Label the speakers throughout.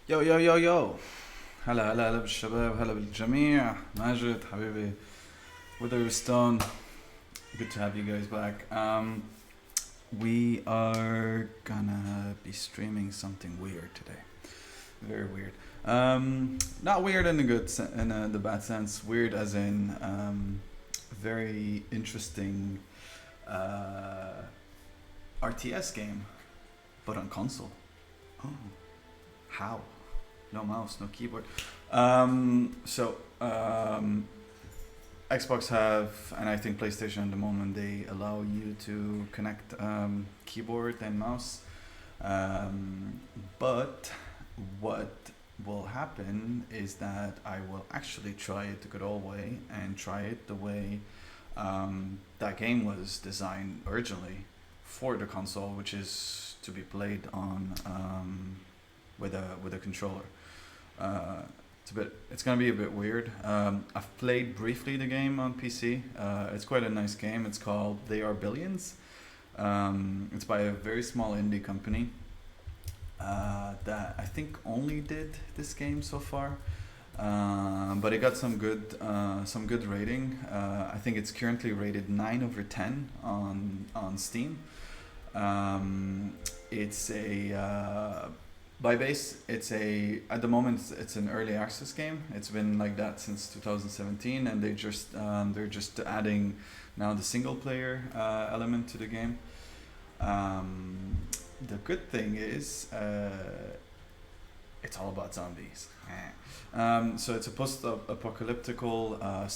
Speaker 1: يو يو يو يو. هلا بالشباب، هلا بالجميع. ماجد حبيبي، Witherspoon, good to have you guys back. We are gonna be streaming something weird today. Very weird. Not weird in the the bad sense. Weird as in very interesting uh, RTS game, but on console. Oh, how? No mouse, no keyboard. Xbox have, and I think PlayStation at the moment, they allow you to connect keyboard and mouse. But what will happen is that I will actually try it the good old way and try it the way that game was designed originally for the console, which is to be played on with a controller. Uh, it's gonna be a bit weird. I've played briefly the game on PC. It's quite a nice game. It's called They Are Billions. It's by a very small indie company that I think only did this game so far. But it got some good rating. I think it's currently rated 9/10 on Steam. It's a by base, it's a at the moment it's an early access game. It's been like that since 2017, and they're just adding now the single player element to the game. Um, the good thing is it's all about zombies. So it's a post-apocalyptical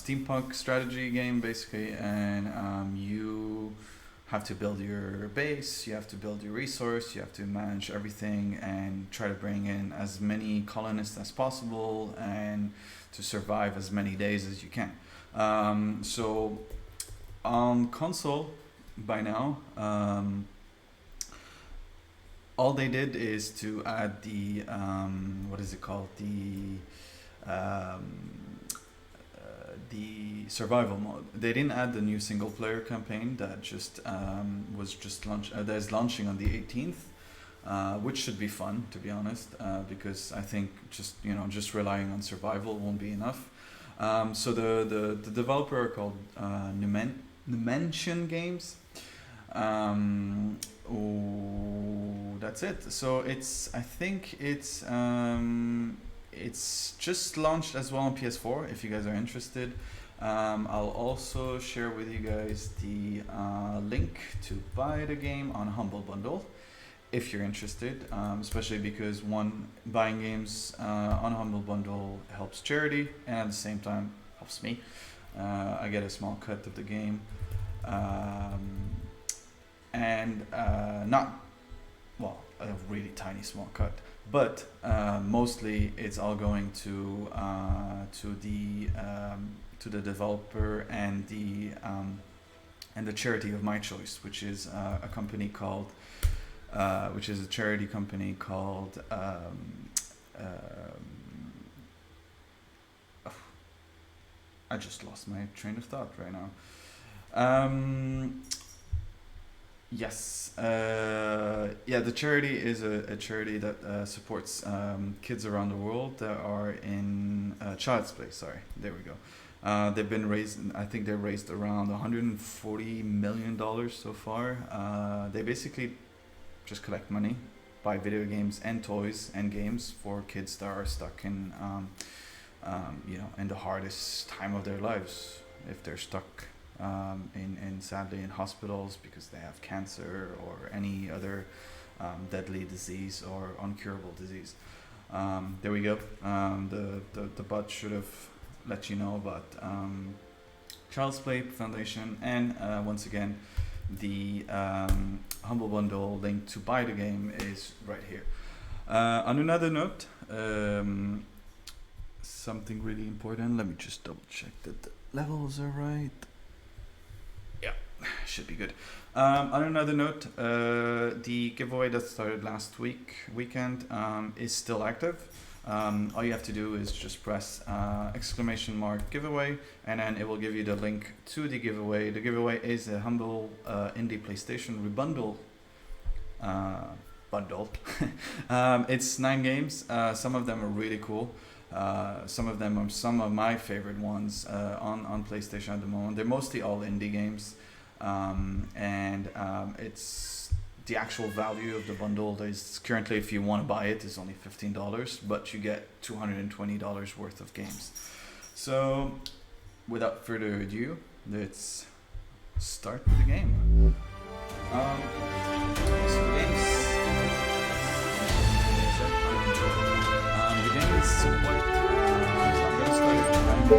Speaker 1: steampunk strategy game basically, and you have to build your base, you have to build your resource, you have to manage everything and try to bring in as many colonists as possible and to survive as many days as you can. So on console by now, all they did is to add the what is it called, the survival mode. They didn't add the new single player campaign that just was just launched. That is launching on the 18th, which should be fun to be honest, because I think just relying on survival won't be enough. So the developer are called Numension Games. That's it. So I think it's just launched as well on PS4 if you guys are interested. I'll also share with you guys the link to buy the game on Humble Bundle if you're interested, especially because buying games on Humble Bundle helps charity and at the same time helps me. I get a small cut of the game. And not a really tiny small cut, but mostly it's all going to the developer and the charity of my choice, which is a company called which is a charity company called I just lost my train of thought right now. Yes. Yeah, the charity is a charity that supports kids around the world that are in child's play. Sorry, there we go. They've been raised. I think they raised around 140 million dollars so far. They basically just collect money, buy video games and toys and games for kids that are stuck in the hardest time of their lives. If they're stuck in sadly in hospitals because they have cancer or any other deadly disease or incurable disease. There we go. The bot should have let you know about Child's Play Foundation, and once again, the Humble Bundle link to buy the game is right here. On another note, something really important. Let me just double check that the levels are right. Yeah, should be good. On another note, the giveaway that started last weekend is still active. All you have to do is just press !giveaway, and then it will give you the link to the giveaway. The giveaway is a humble indie PlayStation rebundle bundle. It's 9 games. Some of them are really cool. Some of them are some of my favorite ones on PlayStation at the moment. They're mostly all indie games, and it's the actual value of the bundle is currently, if you want to buy it, is only $15, but you get $220 worth of games. So, without further ado, let's start the game. So the game's the game is quite. So I'm gonna start it because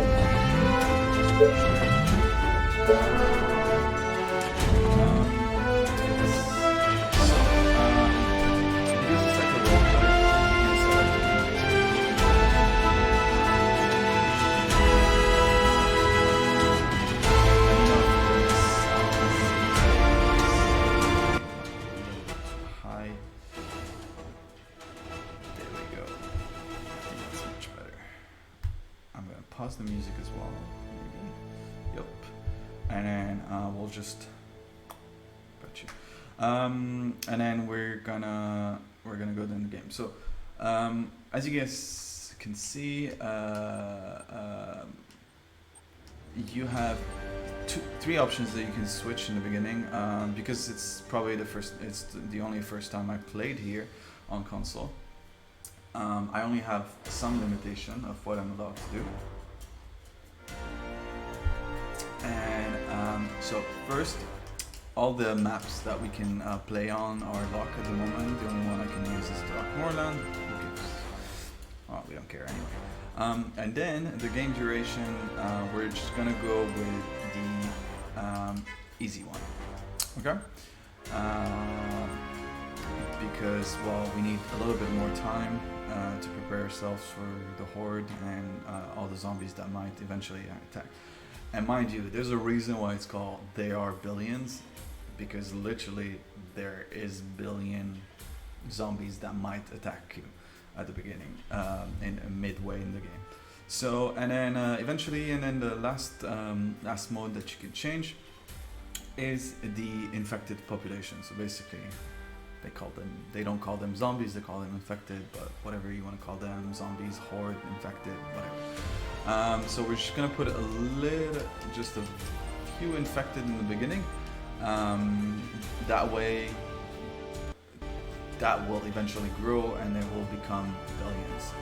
Speaker 1: it's like a role play, you can select high. There we go. That's much better. I'm gonna pause the music as well. Maybe. Yep. And then we'll just. Got you. And then we're gonna go down the game. So, as you guys can see, you have three options that you can switch in the beginning. Because it's probably it's the only first time I played here on console. I only have some limitation of what I'm allowed to do. And so first, all the maps that we can play on are locked at the moment. The only one I can use is Drakmorland. Well, we don't care anyway. And then the game duration, we're just gonna go with the easy one. Okay? Because, well, we need a little bit more time to prepare ourselves for the horde and all the zombies that might eventually attack. And mind you, there's a reason why it's called They Are Billions, because literally there is billion zombies that might attack you at the beginning, in midway in the game. So, and then eventually, and then the last mode that you can change is the infected population. So basically, they don't call them zombies, they call them infected, but whatever you want to call them, zombies, horde, infected, whatever. So we're just gonna put just a few infected in the beginning. That way, that will eventually grow and they will become billions.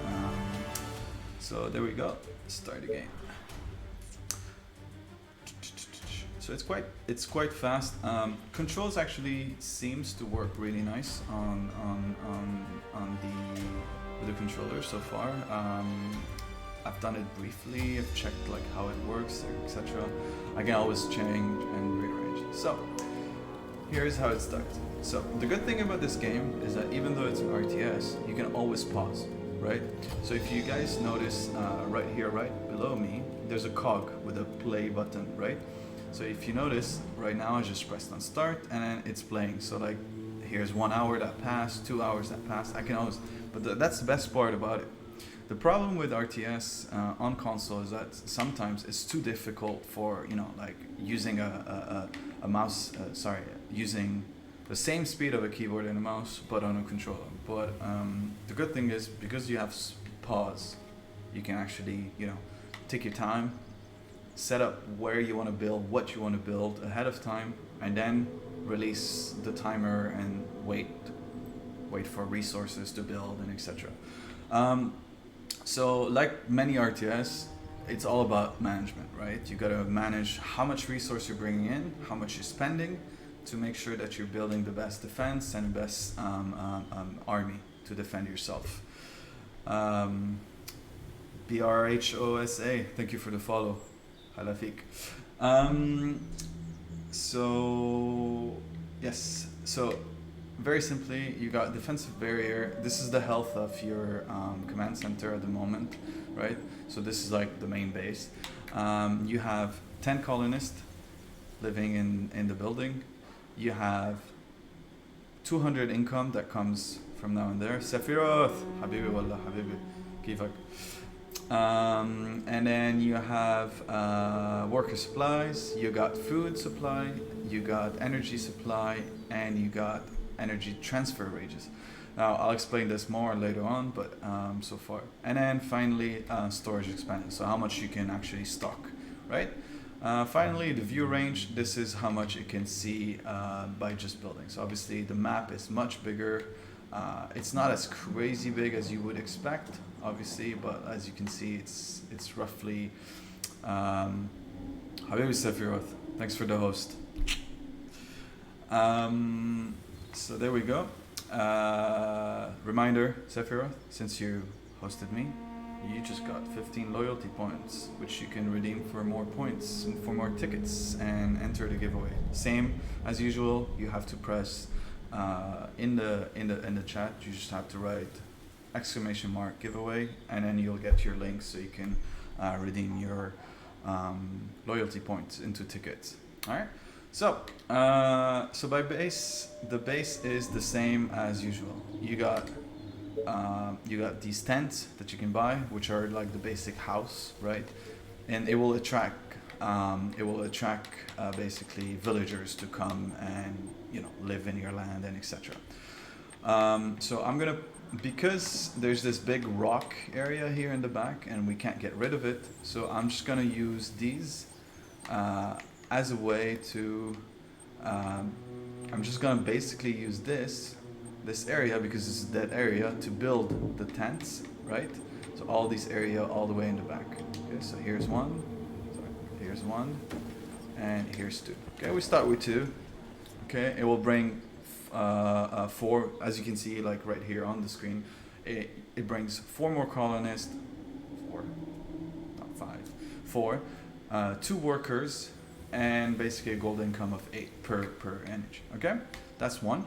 Speaker 1: So there we go, start the game. So it's quite fast. Controls actually seems to work really nice with the controller so far. I've done it briefly. I've checked like how it works, etc. I can always change and rearrange. So here's how it starts. So the good thing about this game is that even though it's an RTS, you can always pause, right? So if you guys notice right here, right below me, there's a cog with a play button, right? So if you notice, right now I just pressed on start and then it's playing. So like, here's 1 hour that passed, 2 hours that passed. I can always, but that's the best part about it. The problem with RTS on console is that sometimes it's too difficult for, like using a mouse, using the same speed of a keyboard and a mouse, but on a controller. But the good thing is, because you have pause, you can actually, take your time, set up where you want to build, what you want to build ahead of time, and then release the timer and wait for resources to build and etc. So like many RTS, it's all about management, right? You got to manage how much resource you're bringing in, how much you're spending, to make sure that you're building the best defense and the best army to defend yourself. BRHOSA, thank you for the follow. Halafik. So yes, so very simply, you got defensive barrier. This is the health of your command center at the moment, right? So this is like the main base. You have 10 colonists living in the building. You have 200 income that comes from now and there. Sephiroth, Habibi wallah, Habibi, kifak. And then you have worker supplies, you got food supply, you got energy supply, and you got energy transfer wages. Now I'll explain this more later on, but so far. And then finally, storage expansion. So how much you can actually stock, right? Finally, the view range. This is how much it can see by just building. So obviously the map is much bigger. It's not as crazy big as you would expect, obviously, but as you can see, it's roughly. Habibi Sephiroth, thanks for the host. So there we go. Reminder, Sephiroth, since you hosted me, you just got 15 loyalty points, which you can redeem for more points, for more tickets, and enter the giveaway. Same as usual, you have to press in the chat. You just have to write / giveaway, and then you'll get your link so you can redeem your loyalty points into tickets. All right. So by base, the base is the same as usual. You got these tents that you can buy, which are like the basic house, right? And it will attract basically villagers to come and live in your land and etc. So I'm gonna, because there's this big rock area here in the back and we can't get rid of it, so I'm just gonna use these as a way to I'm just gonna basically use this area, because it's a dead area, to build the tents, right? So all this area all the way in the back. Okay, so here's one, and here's two. Okay, we start with two. Okay, it will bring 4, as you can see, like right here on the screen. It brings 4 more colonists, 4, not 5, 4, 2 workers, and basically a gold income of 8 per energy. Okay, that's one.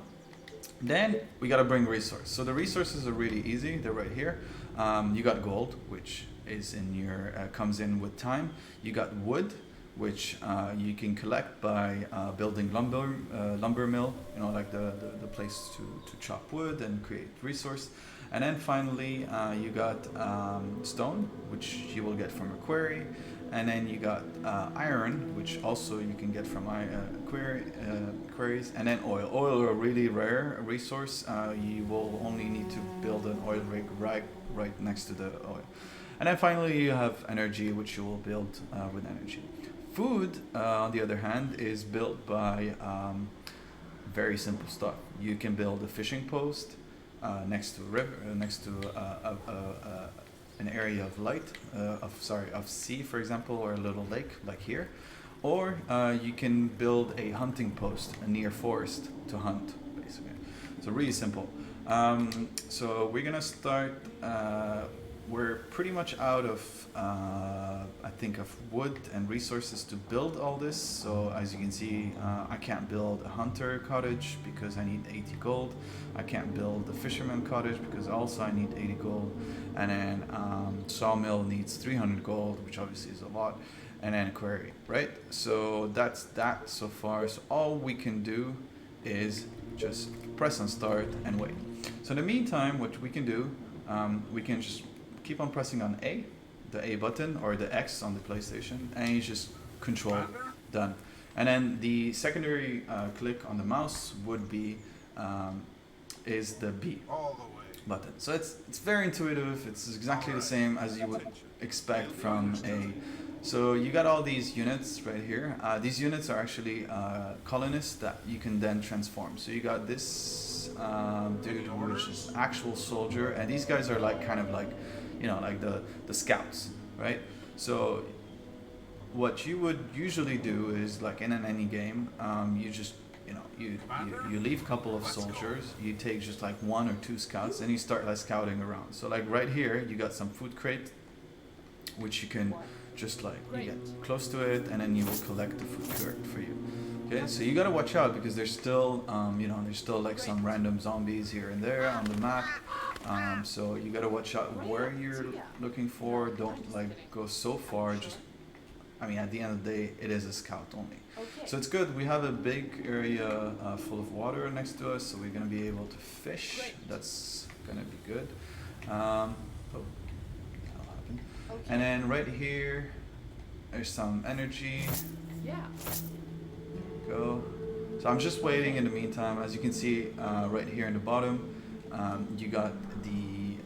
Speaker 1: Then we gotta bring resource. So the resources are really easy. They're right here. You got gold, which is in your comes in with time. You got wood, which you can collect by building lumber mill. Like the place to chop wood and create resource. And then finally, you got stone, which you will get from a quarry. And then you got iron, which also you can get from quarries. And then oil. Oil are a really rare resource. You will only need to build an oil rig right next to the oil. And then finally you have energy, which you will build with energy. Food, on the other hand, is built by very simple stuff. You can build a fishing post next to a river, next to an area of light, of sea, for example, or a little lake, like here. Or you can build a hunting post near forest to hunt, basically. So really simple. So we're gonna start. We're pretty much out of, I think, of wood and resources to build all this. So as you can see, I can't build a hunter cottage because I need 80 gold. I can't build a fisherman cottage because also I need 80 gold. And then sawmill needs 300 gold, which obviously is a lot. And then quarry, right? So that's that so far. So all we can do is just press on start and wait. So in the meantime, what we can do, we can just keep on pressing on A, the A button, or the X on the PlayStation, and you just control, done. And then the secondary click on the mouse would be is the B button. So it's very intuitive. It's exactly the same as you would expect from a. So you got all these units right here. These units are actually colonists that you can then transform. So you got this dude, which is actual soldier, and these guys are like kind of like, like the scouts, right? So what you would usually do is, like in any game, you just you leave a couple of soldiers, you take just like 1 or 2 scouts, and you start like scouting around. So like right here, you got some food crate, which you can just like, you get close to it, and then you will collect the food crate for you. Okay, so you gotta watch out because there's still, there's still like some random zombies here and there on the map. So you gotta watch out where you're looking for. Don't like go so far. Just, at the end of the day, it is a scout only. So it's good. We have a big area full of water next to us, so we're gonna be able to fish. That's gonna be good. That'll happen. And then right here, there's some energy.
Speaker 2: Yeah.
Speaker 1: Go. So I'm just waiting in the meantime. As you can see right here in the bottom, you got the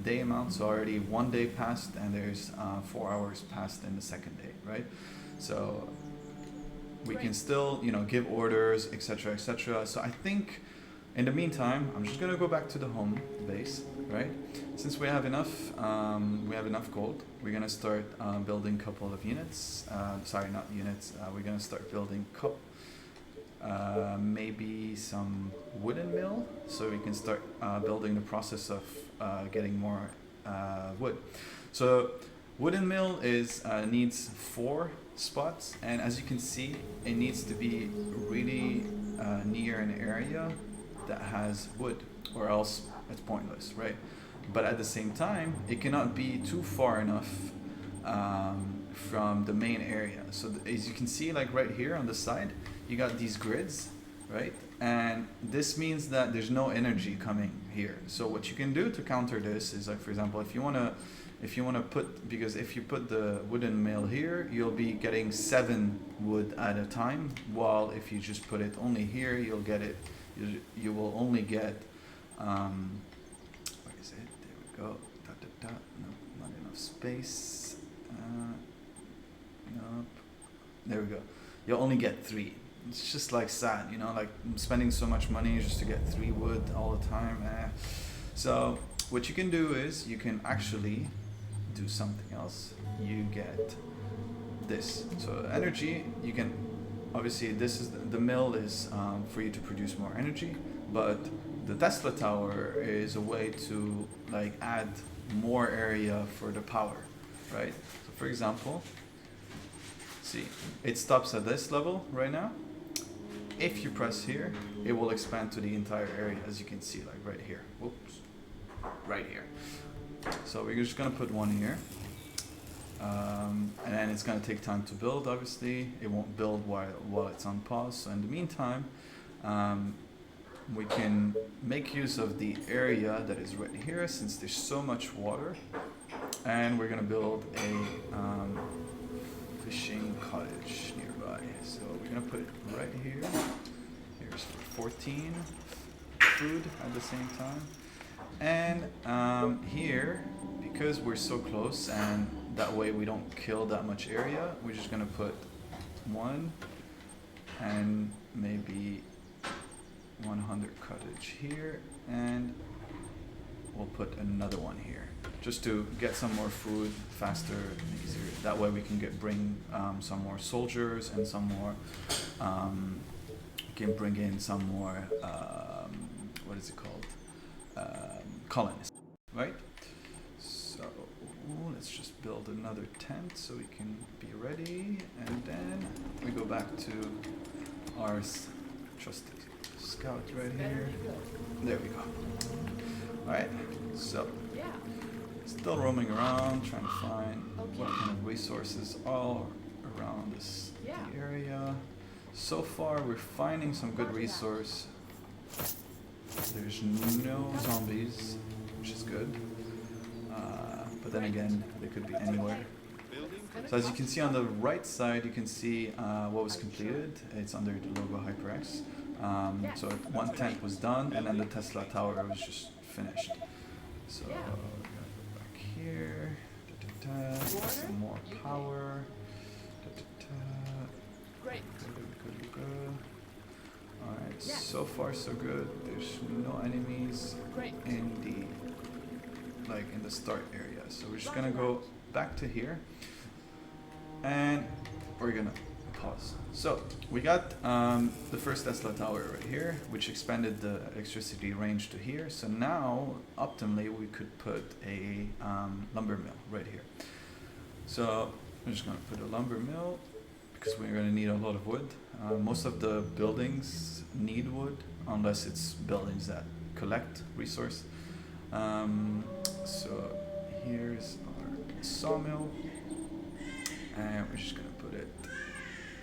Speaker 1: day amount. So already 1 day passed, and there's 4 hours passed in the second day, right? So we can still, you know, give orders, etc., etc. So I think in the meantime, I'm just gonna go back to the home base, right? Since we have enough gold, we're gonna start building a couple of units. Sorry, not units. We're gonna start building maybe some wooden mill, so we can start building the process of getting more wood. So wooden mill is needs 4 spots, and as you can see, it needs to be really near an area that has wood, or else it's pointless, right? But at the same time, it cannot be too far enough from the main area. So as you can see, like right here on the side, you got these grids, right? And this means that there's no energy coming here. So what you can do to counter this is, like, for example, if you wanna put, because if you put the wooden mill here, you'll be getting 7 wood at a time, while if you just put it only here, you'll get it. You will only get, where is it? There we go. No, not enough space. Nope. There we go. You'll only get 3. It's just like sad, you know, like spending so much money just to get 3 wood all the time. So what you can do is you can actually do something else. You get this. So energy, you can, obviously this is the mill is for you to produce more energy, but the Tesla tower is a way to like add more area for the power, right? So for example, see, it stops at this level right now. If you press here, it will expand to the entire area, as you can see, like right here. Whoops, right here. So we're just gonna put one here. And then it's gonna take time to build, obviously. It won't build while it's on pause. So in the meantime, we can make use of the area that is right here, since there's so much water. And we're gonna build a fishing cottage nearby. So we're gonna put it right here. Here's 14 food at the same time. And here, because we're so close and that way we don't kill that much area, we're just gonna put 1 and maybe 100 cottage here, and we'll put another one here just to get some more food faster and easier. That way we can bring some more soldiers and some more can bring in some more what is it called, colonists, right? So let's just build another tent so we can be ready, and then we go back to our trusted scout right here. There we go. All right, so still roaming around trying to find what kind of resources are around this area. So far we're finding some good resource. There's no zombies, which is good. But then again, they could be anywhere. So as you can see on the right side, you can see what was completed. It's under the logo HyperX. So 1 tent was done, and then the Tesla tower was just finished. So we're gonna go back here. Some more power.
Speaker 2: Great.
Speaker 1: Alright, so far so good. There's no enemies in the start area. So we're just gonna go back to here, and we're gonna pause. So we got the first Tesla tower right here, which expanded the electricity range to here. So now, optimally, we could put a lumber mill right here. So I'm just gonna put a lumber mill because we're gonna need a lot of wood. Most of the buildings need wood, unless it's buildings that collect resource. So here's our sawmill, and we're just gonna put it,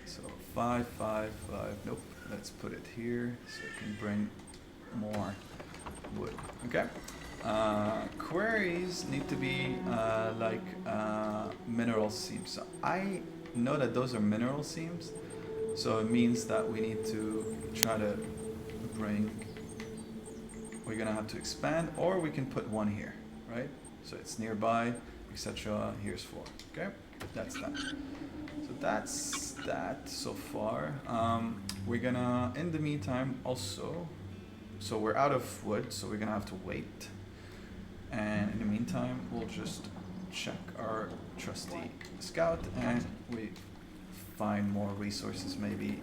Speaker 1: so 5, 5, 5, nope, let's put it here so it can bring more wood. Okay, quarries need to be mineral seams. So I know that those are mineral seams, So it means that we need to try to bring, we're gonna have to expand, or we can put one here, right? So it's nearby, etc. Here's 4. Okay, that's that. So that's that so far. We're gonna, in the meantime, also, so we're out of wood, so we're gonna have to wait. And in the meantime, we'll just check our trusty scout, and we find more resources, maybe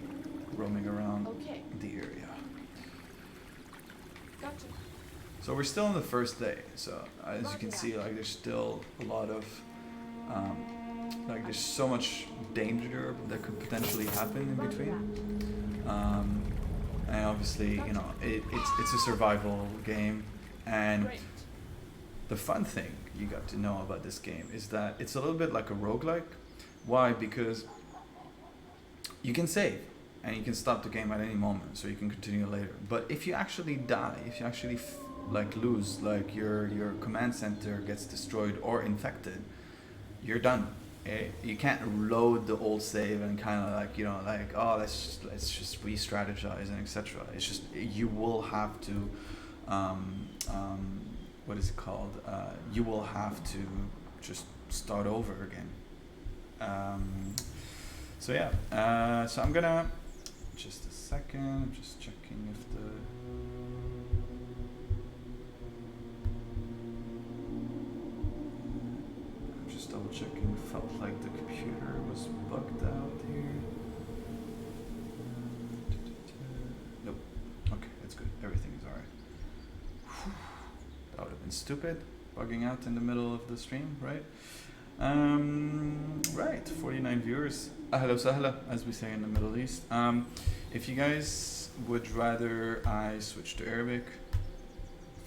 Speaker 1: roaming around the area.
Speaker 2: Gotcha.
Speaker 1: So we're still on the first day. So as you can see, like there's still a lot of, like there's so much danger that could potentially happen in between. And obviously, you know, it's a survival game, and
Speaker 2: Great.
Speaker 1: the fun thing you got to know about this game is that it's a little bit like a roguelike. Why? Because you can save and you can stop the game at any moment, so you can continue later. But if you actually die, if you actually like lose, like your command center gets destroyed or infected, you're done. You can't load the old save and kind of like, you know, like, oh, let's just re-strategize and etc. It's just, you will have to what is it called? You will have to just start over again. So yeah, so I'm gonna, just a second, I'm just checking if the, I'm just double checking, felt like the computer was bugged out here. Nope, okay, that's good, everything is alright. That would have been stupid, bugging out in the middle of the stream, right? Right, 49 viewers. Ahla sahla, as we say in the Middle East. If you guys would rather I switch to Arabic,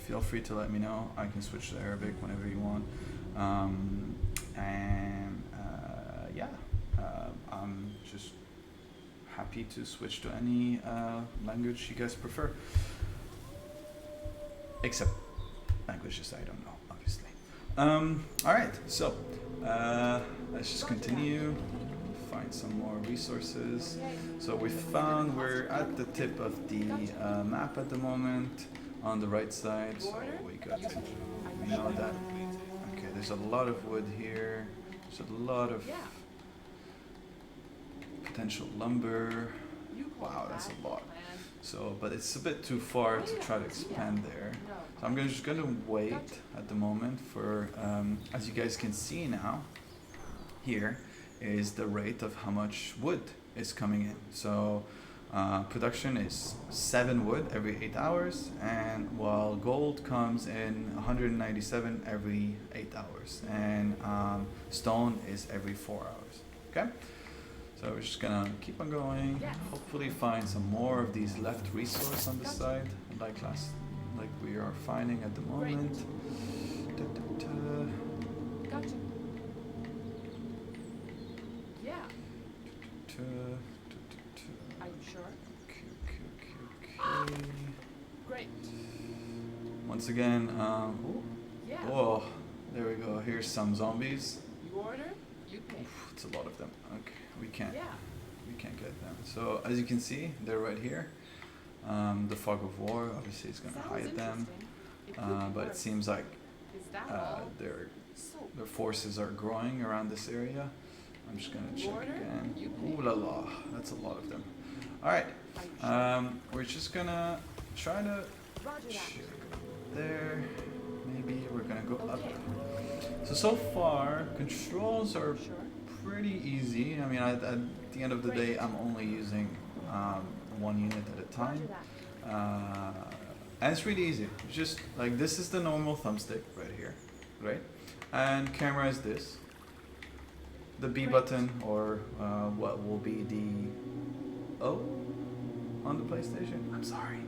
Speaker 1: feel free to let me know. I can switch to Arabic whenever you want. Yeah, I'm just happy to switch to any language you guys prefer. Except languages I don't know, obviously. Alright, so let's just continue, find some more resources. So we found we're at the tip of the map at the moment, on the right side, so we got it. We know that. Okay, there's a lot of wood here, there's a lot of potential lumber. Wow, that's a lot. So, but it's a bit too far to try to expand there. So I'm just gonna wait at the moment for, as you guys can see now, here is the rate of how much wood is coming in. So production is 7 wood every 8 hours, and while gold comes in 197 every 8 hours, and stone is every 4 hours. Okay? So we're just gonna keep on going, hopefully find some more of these left resource on the side, like we are finding at the moment.
Speaker 2: Gotcha. Yeah. Are you sure?
Speaker 1: Okay.
Speaker 2: Great.
Speaker 1: Once again,
Speaker 2: Yeah.
Speaker 1: oh, there we go. Here's some zombies.
Speaker 2: You order, you pay.
Speaker 1: It's a lot of them. Okay, we can't
Speaker 2: Yeah.
Speaker 1: get them. So as you can see, they're right here. The fog of war obviously is going to hide them, but it seems like their forces are growing around this area. I'm just going to check again. Ooh la la, that's a lot of them. All right, we're just gonna try to check there. Maybe we're gonna go up. So far controls are pretty easy. I mean, at the end of the day, I'm only using one unit at a time, and it's really easy. It's just like, this is the normal thumbstick right here, right? And camera is this. The B button, or what will be the O on the PlayStation. I'm sorry.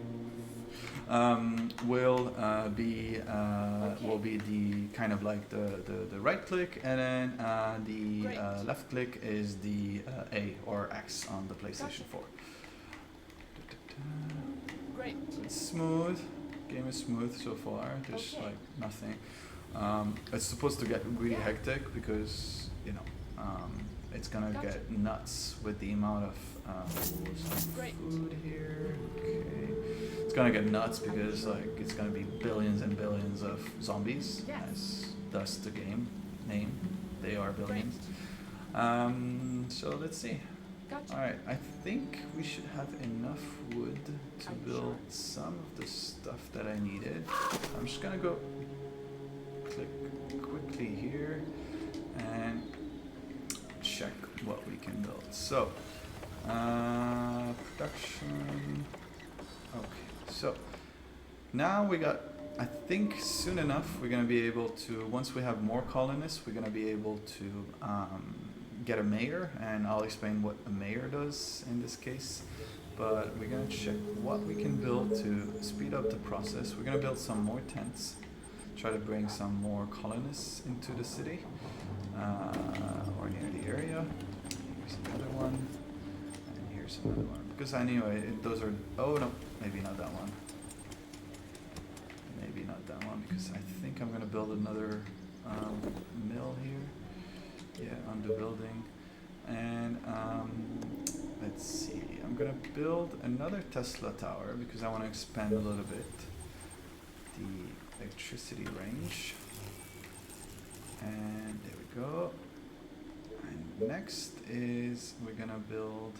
Speaker 1: Will be the kind of like the right click, and then the left click is the A or X on the PlayStation 4.
Speaker 2: Great.
Speaker 1: It's smooth. Game is smooth so far. There's like nothing. It's supposed to get really hectic because, you know, it's gonna
Speaker 2: Gotcha.
Speaker 1: get nuts with the amount of some
Speaker 2: Great.
Speaker 1: food here. Okay, it's gonna get nuts because like it's gonna be billions and billions of zombies.
Speaker 2: Yes.
Speaker 1: As thus the game name, they are billions. So let's see.
Speaker 2: Gotcha.
Speaker 1: All right, I think we should have enough wood to
Speaker 2: Are you
Speaker 1: build
Speaker 2: sure?
Speaker 1: some of the stuff that I needed. I'm just gonna go click quickly here and check what we can build. So, production. Okay, so now we got. I think soon enough we're gonna be able to. Once we have more colonists, we're gonna be able to get a mayor, and I'll explain what a mayor does in this case. But we're gonna check what we can build to speed up the process. We're gonna build some more tents, try to bring some more colonists into the city or near the area. Here's another one, and here's another one. Because anyway, those are. Oh no, maybe not that one. Maybe not that one because I think I'm gonna build another mill here. Yeah, on the building, and let's see. I'm gonna build another Tesla tower because I want to expand a little bit the electricity range. And there we go. And next is we're gonna build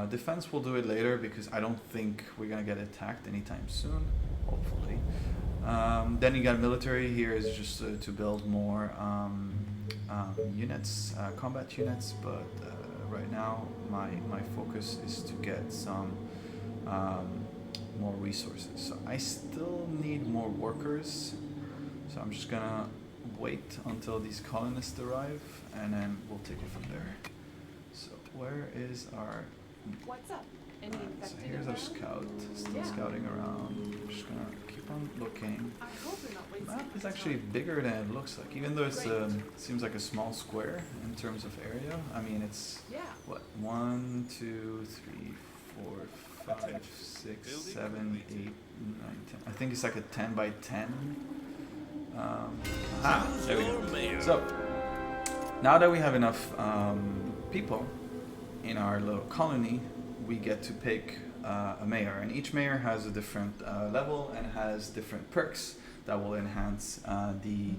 Speaker 1: defense. We'll do it later because I don't think we're gonna get attacked anytime soon. Hopefully. Then you got military. Here is just to build more units, combat units. But right now, my focus is to get some more resources. So I still need more workers. So I'm just gonna wait until these colonists arrive, and then we'll take it from there. So where is our?
Speaker 2: What's up? Any
Speaker 1: So
Speaker 2: infected
Speaker 1: here's our
Speaker 2: around?
Speaker 1: scout, still
Speaker 2: Yeah.
Speaker 1: scouting around. I'm just gonna keep on looking.
Speaker 2: I hope you're not
Speaker 1: The
Speaker 2: wasting
Speaker 1: map is
Speaker 2: my
Speaker 1: actually
Speaker 2: time.
Speaker 1: bigger than it looks like, even though it's
Speaker 2: Great.
Speaker 1: seems like a small square in terms of area. I mean, it's
Speaker 2: Yeah.
Speaker 1: what 1, 2, 3, 4, 5, 6, 7, 8, 9, 10. I think it's like a 10 by 10. There we go. So now that we have enough people in our little colony, we get to pick a mayor, and each mayor has a different level and has different perks that will enhance the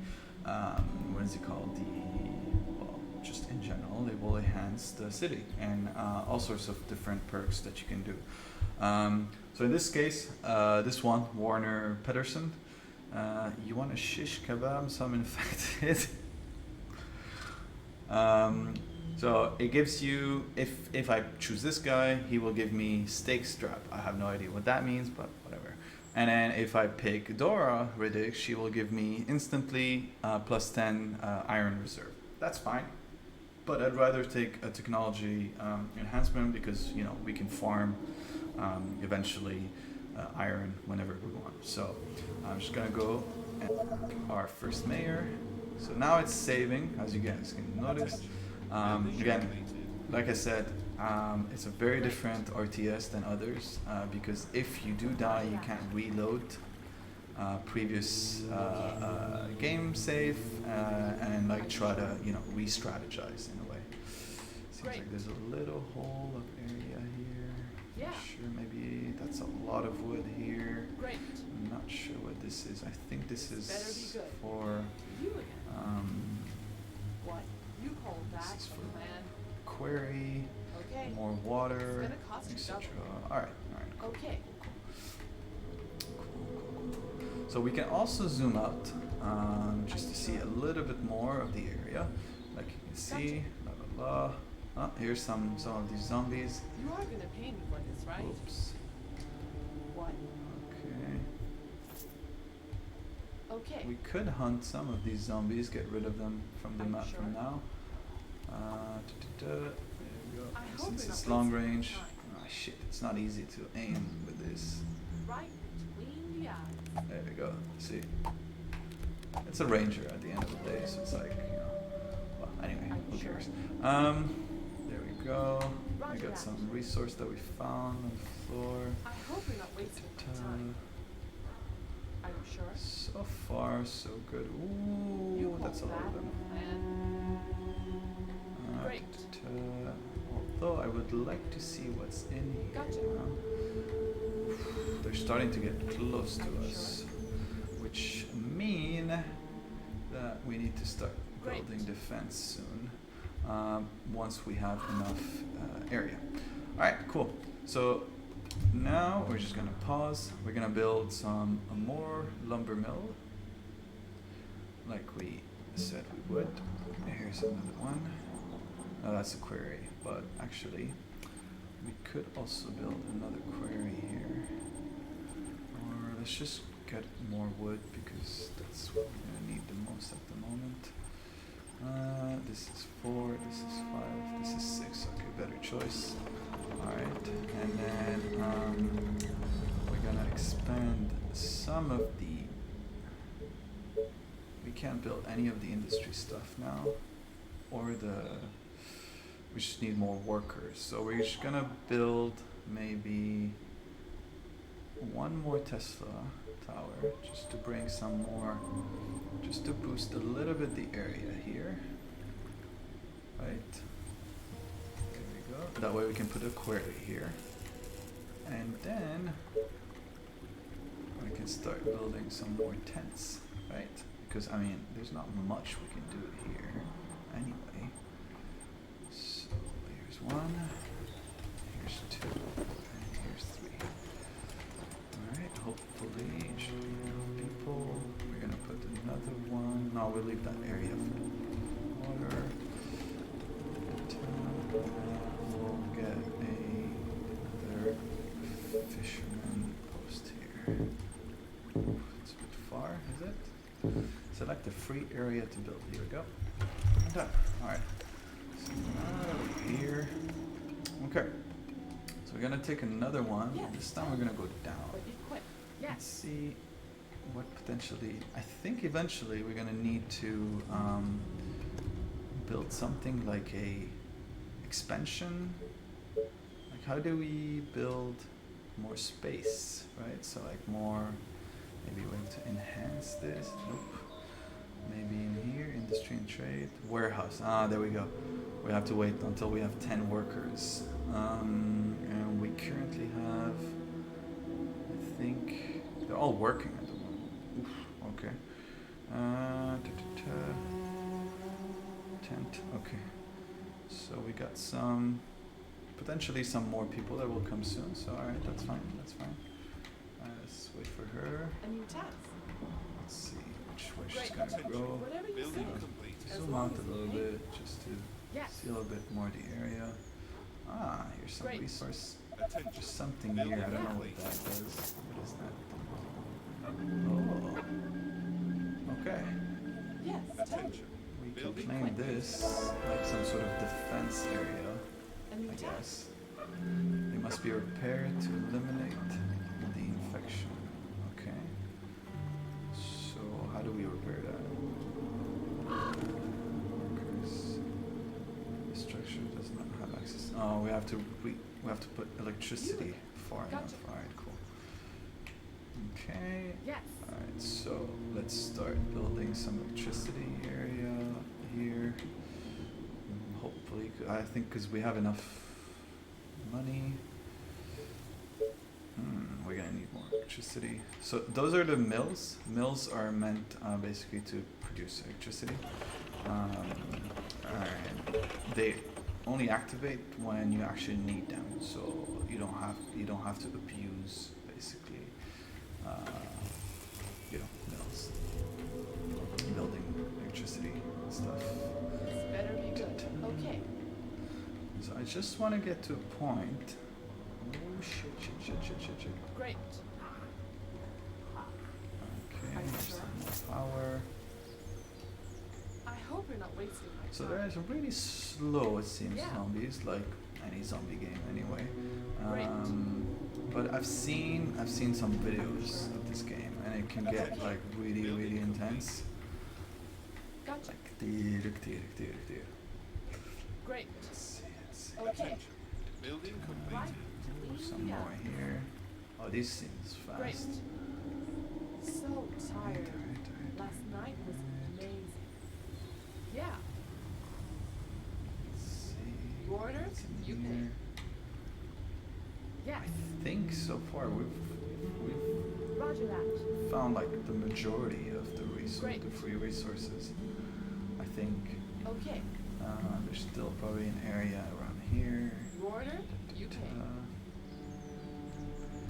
Speaker 1: what is it called? Well, just in general, they will enhance the city and all sorts of different perks that you can do. So in this case, this one, Warner Pedersen, you want a shish kebab, some infected. So it gives you, if I choose this guy, he will give me steak strap. I have no idea what that means, but whatever. And then if I pick Dora Riddick, she will give me instantly plus 10 iron reserve. That's fine, but I'd rather take a technology enhancement because we can farm eventually iron whenever we want. So I'm just gonna go and our first mayor. So now it's saving, as you guys can notice. Again, like I said, it's a very different RTS than others because if you do die, you can't reload previous game save and like try to re-strategize in a way. Seems
Speaker 2: Great.
Speaker 1: like there's a little hole of area here.
Speaker 2: Yeah.
Speaker 1: Not sure, maybe that's a lot of wood here.
Speaker 2: Great.
Speaker 1: I'm not sure what this is. I think this
Speaker 2: Better
Speaker 1: is
Speaker 2: be good.
Speaker 1: for
Speaker 2: You again. What? You call that
Speaker 1: This is
Speaker 2: a
Speaker 1: for
Speaker 2: plan?
Speaker 1: quarry,
Speaker 2: Okay.
Speaker 1: more water,
Speaker 2: It's gonna cost you
Speaker 1: etc.
Speaker 2: double.
Speaker 1: Alright, cool.
Speaker 2: Okay.
Speaker 1: Cool. So we can also zoom out just to see a little bit more of the area. Like you can see, blah blah blah. Oh, here's some of these zombies.
Speaker 2: You are gonna pay me for this, right?
Speaker 1: Oops.
Speaker 2: What?
Speaker 1: Okay.
Speaker 2: Okay.
Speaker 1: We could hunt some of these zombies, get rid of them from the
Speaker 2: Are you
Speaker 1: map
Speaker 2: sure?
Speaker 1: from now. There we go.
Speaker 2: I hope
Speaker 1: Since
Speaker 2: you're
Speaker 1: it's
Speaker 2: not
Speaker 1: long
Speaker 2: wasting my
Speaker 1: range.
Speaker 2: time.
Speaker 1: Ah shit, it's not easy to aim with this.
Speaker 2: Right between the eyes.
Speaker 1: There we go. See, it's a ranger at the end of the day, so it's like Well, anyway,
Speaker 2: Are
Speaker 1: who
Speaker 2: you sure?
Speaker 1: cares? There we go. We
Speaker 2: Roger
Speaker 1: got
Speaker 2: that.
Speaker 1: some resource that we found on the floor.
Speaker 2: I hope you're not wasting my time. Are you sure?
Speaker 1: So far, so good.
Speaker 2: You
Speaker 1: Ooh,
Speaker 2: call
Speaker 1: that's a lot
Speaker 2: that
Speaker 1: of them.
Speaker 2: a plan? Great.
Speaker 1: Although I would like to see what's in here.
Speaker 2: Gotcha.
Speaker 1: They're starting to get close to us, which mean that we need to start
Speaker 2: Great.
Speaker 1: building defense soon. Once we have enough area. All right, cool. So now we're just gonna pause. We're gonna build a more lumber mill, like we said we would. Here's another one. Oh, that's a quarry, but actually we could also build another quarry here. Or let's just get more wood because that's what we're gonna need the most at the moment. This is 4, this is 5, this is 6. Okay, better choice. Alright, and then we're gonna expand some of the... We can't build any of the industry stuff now, or we just need more workers. So we're just gonna build maybe one more Tesla tower, just to bring some more, just to boost a little bit the area here. Right. There we go. That way we can put a quarry here. And then we can start building some more tents, right? Because I mean, there's not much we can do here anyway. So here's 1, here's 2, and here's 3. Alright, hopefully it should be enough people. We're gonna put another one. No, we'll leave that area for water. We'll get another fisherman post here. Ooh, it's a bit far, is it? Select a free area to build. Here we go. Done. Alright. So now here. Okay. So we're gonna take another one.
Speaker 2: Yes.
Speaker 1: This time we're gonna go down.
Speaker 2: But equip.
Speaker 1: Let's
Speaker 2: Yes.
Speaker 1: see what potentially. I think eventually we're gonna need to build something like a expansion. Like how do we build more space, right? So like more. Maybe we have to enhance this. Nope. Maybe in here, industry and trade, warehouse. Ah, there we go. We have to wait until we have 10 workers. And we currently have, I think, they're all working at the moment. Oof, okay. Tent, okay. So we got potentially some more people that will come soon. So alright, that's fine, that's fine. Let's wait for her.
Speaker 2: A new task.
Speaker 1: Let's see which way she's
Speaker 2: Great.
Speaker 1: gonna go.
Speaker 2: Whatever you
Speaker 3: Building
Speaker 2: say.
Speaker 3: complete.
Speaker 2: As
Speaker 1: Zoom
Speaker 2: long
Speaker 1: out
Speaker 2: as
Speaker 1: a little
Speaker 2: you pay.
Speaker 1: bit just to
Speaker 2: Yes.
Speaker 1: see a little bit more of the area. Ah, here's some
Speaker 2: Great.
Speaker 1: resource.
Speaker 3: Attention.
Speaker 1: Just something here. I don't know what that does. What is that? Oh. Okay.
Speaker 2: Yes. Tell me.
Speaker 3: Attention.
Speaker 1: We can
Speaker 3: Building
Speaker 1: claim this like some sort of defense area,
Speaker 2: A new
Speaker 1: I
Speaker 2: task.
Speaker 1: guess. They must be repaired to eliminate the infection. Okay. So how do we repair that? Workers. The structure does not have access. Oh, we have to put electricity far enough.
Speaker 2: Gotcha.
Speaker 1: All right, cool. Okay.
Speaker 2: Yes.
Speaker 1: All right, so let's start building some electricity area here. Hopefully, I think because we have enough money. We're gonna need more electricity. So those are the mills. Mills are meant basically to produce electricity. And they only activate when you actually need them. So you don't have to abuse basically. Mills, building electricity and stuff.
Speaker 2: This better be good. Okay.
Speaker 1: So I just want to get to a point. Oh shit.
Speaker 2: Great.
Speaker 1: Okay,
Speaker 2: Are you
Speaker 1: there's
Speaker 2: sure?
Speaker 1: some more power.
Speaker 2: I hope you're not wasting my
Speaker 1: So
Speaker 2: time.
Speaker 1: there's a really slow, it seems,
Speaker 2: Yeah.
Speaker 1: zombies, like any zombie game anyway.
Speaker 2: Great.
Speaker 1: But I've seen some videos of this game, and it can get like really intense.
Speaker 2: Gotcha.
Speaker 1: Like dear.
Speaker 2: Great.
Speaker 1: Let's see.
Speaker 2: Okay.
Speaker 3: Attention. Building
Speaker 2: Right.
Speaker 3: completed.
Speaker 1: Ooh, some
Speaker 2: Yeah.
Speaker 1: more here. Oh, this seems
Speaker 2: Great.
Speaker 1: fast.
Speaker 2: So tired.
Speaker 1: Alright.
Speaker 2: Last night was amazing. Yeah.
Speaker 1: Let's What's in
Speaker 2: You
Speaker 1: here?
Speaker 2: Yes.
Speaker 1: I think so far we've
Speaker 2: Roger that.
Speaker 1: found like the majority of the
Speaker 2: Great.
Speaker 1: the free resources. I think
Speaker 2: Okay.
Speaker 1: there's still probably an area around here.
Speaker 2: You ordered, you pay.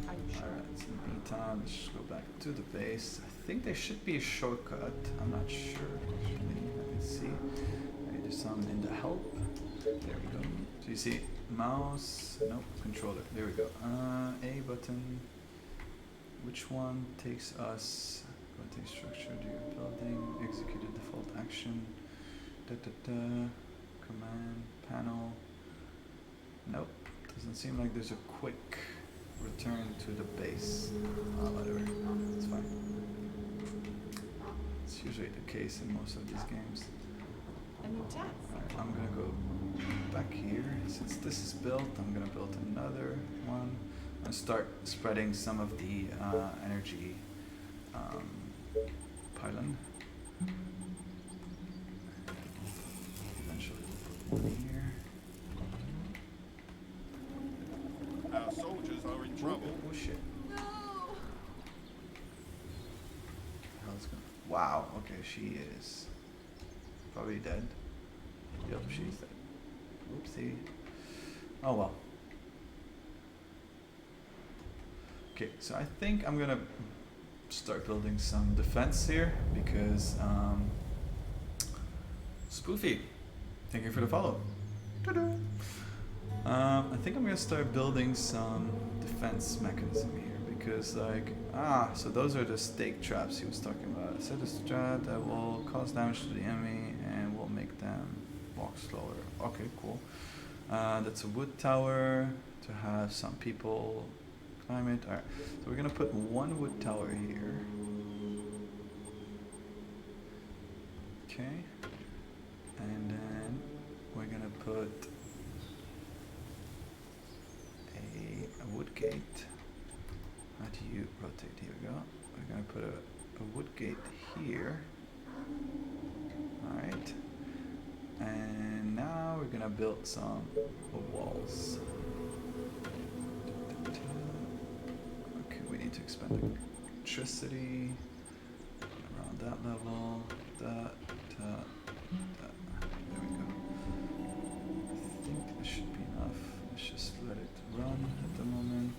Speaker 2: Are you sure?
Speaker 1: Alright, it's in B-Town. Let's just go back to the base. I think there should be a shortcut. I'm not sure actually. Let me see. Maybe there's some in the help. There we go. So you see mouse, nope, controller. There we go. A button. Which one takes us? Rotate structure, do your building, execute a default action. Command panel. Nope. Doesn't seem like there's a quick return to the base. Whatever. It's fine. It's usually the case in most of these games.
Speaker 2: A new task.
Speaker 1: Alright, I'm gonna go back here. Since this is built, I'm gonna build another one and start spreading some of the energy pylon. Eventually we'll put one here.
Speaker 3: Our soldiers are in trouble.
Speaker 1: Oh shit.
Speaker 2: No.
Speaker 1: Hell's gonna. Wow, okay, she is probably dead. Yep, she's dead. Oopsie. Oh well. Okay, so I think I'm gonna start building some defense here because Spoofy, thank you for the follow. Ta-da. I think I'm gonna start building some defense mechanism here because so those are the stake traps he was talking about. Set a strat that will cause damage to the enemy and will make them walk slower. Okay, cool. That's a wood tower to have some people climb it. Alright, so we're gonna put one wood tower here. Okay. And then we're gonna put a wood gate. How do you rotate? Here we go. We're gonna put a wood gate here. Alright. And now we're gonna build some walls. Okay, we need to expand electricity around that level. There we go. I think this should be enough. Let's just let it run at the moment.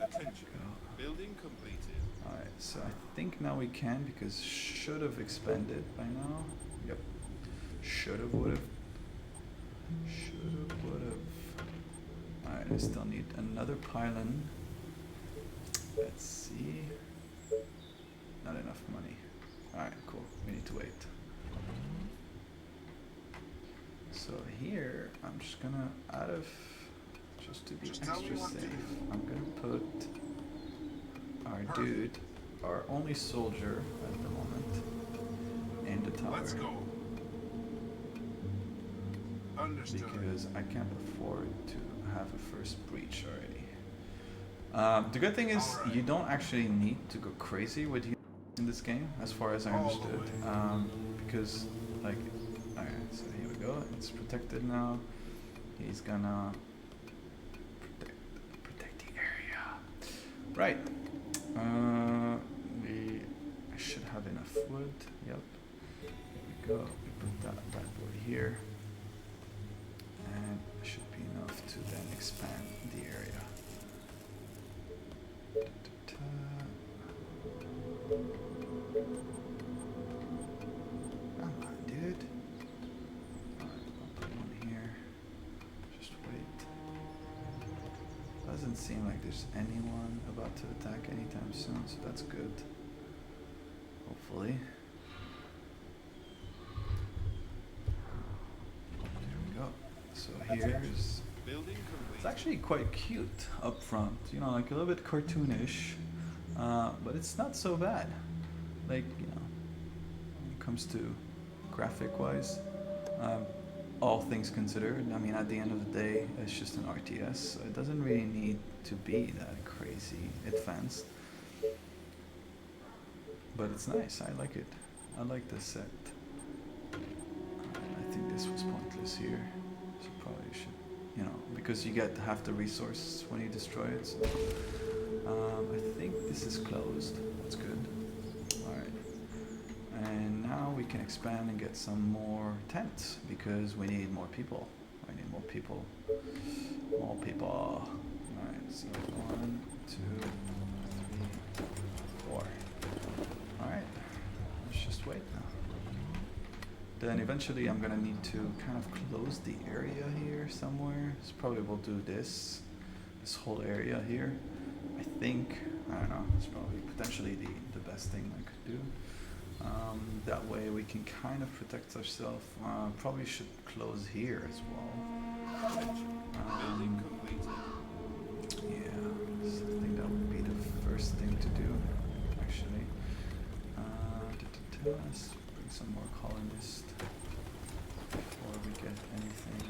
Speaker 3: Attention.
Speaker 1: Go.
Speaker 3: Building completed.
Speaker 1: Alright, so I think now we can because should have expanded by now. Yep. Should have, would have. Should have, would have. Alright, I still need another pylon. Let's see. Not enough money. Alright, cool. We need to wait. So here, I'm just gonna, just to be
Speaker 3: Just tell me
Speaker 1: extra
Speaker 3: what to
Speaker 1: safe,
Speaker 3: do.
Speaker 1: I'm gonna put our dude, our only soldier at the moment, in the tower.
Speaker 3: Let's go. Understood.
Speaker 1: Because I can't afford to have a first breach already. The good thing is
Speaker 3: Alright.
Speaker 1: you don't actually need to go crazy with you in this game, as far as I
Speaker 3: All the
Speaker 1: understood.
Speaker 3: way.
Speaker 1: Because, like, alright, so here we go. It's protected now. He's gonna protect the area. Right. I should have enough wood. Yep. Here we go. We put that bad boy here. And it should be enough to then expand the area. Come on, dude. Alright, I'll put one here. Just wait. Doesn't seem like there's anyone about to attack anytime soon, so that's good. Hopefully. There we go. So here's...
Speaker 3: Building
Speaker 1: It's
Speaker 3: complete.
Speaker 1: actually quite cute up front, you know, like a little bit cartoonish, but it's not so bad. Like, you know, when it comes to graphic-wise, all things considered, I mean, at the end of the day, it's just an RTS, so it doesn't really need to be that crazy advanced. But it's nice, I like it. I like this set. I think this was pointless here. So probably should, you know, because you get half the resource when you destroy it. So, I think this is closed. That's good. All right. And now we can expand and get some more tents because we need more people. I need more people. More people. All right. So 1, 2, 3, 4. All right. Let's just wait now. Then eventually I'm gonna need to kind of close the area here somewhere. So probably we'll do this whole area here. I think, I don't know, it's probably potentially the best thing I could do. That way we can kind of protect ourselves. Probably should close here as well.
Speaker 3: Building completed.
Speaker 1: Yeah, so I think that would be the first thing to do, actually. Let's bring some more colonists before we get anything.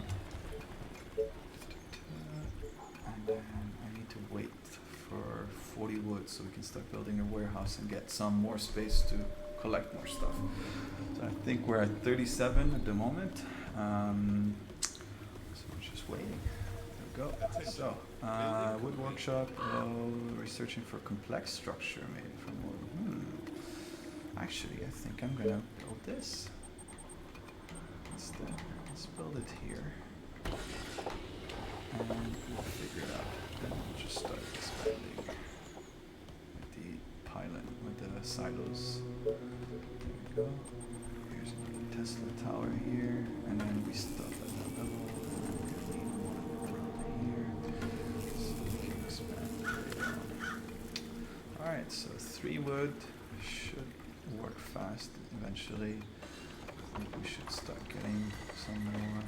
Speaker 1: And then I need to wait for 40 wood so we can start building a warehouse and get some more space to collect more stuff. So I think we're at 37 at the moment. So we're just waiting. There we go. So, wood workshop, researching for complex structure made from wood. Actually, I think I'm gonna build this instead. Let's build it here. And we'll figure it out. Then we'll just start expanding with the pylon, with the silos. There we go. Here's another Tesla tower here. And then we stop at that level. And we need one around here. So we can expand later on. Alright, so 3 wood should work fast eventually. I think we should start getting some more.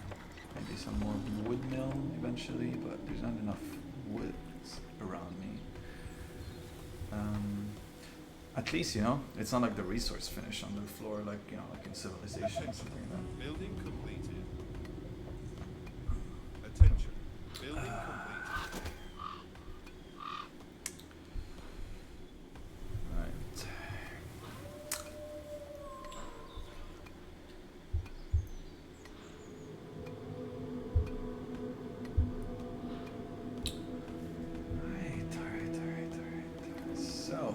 Speaker 1: Maybe some more wood mill eventually, but there's not enough wood around me. At least, you know, it's not like the resource finish on the floor, like, you know, like in Civilization or something like that.
Speaker 3: Building completed. Attention. Building completed.
Speaker 1: Right. Alright. So,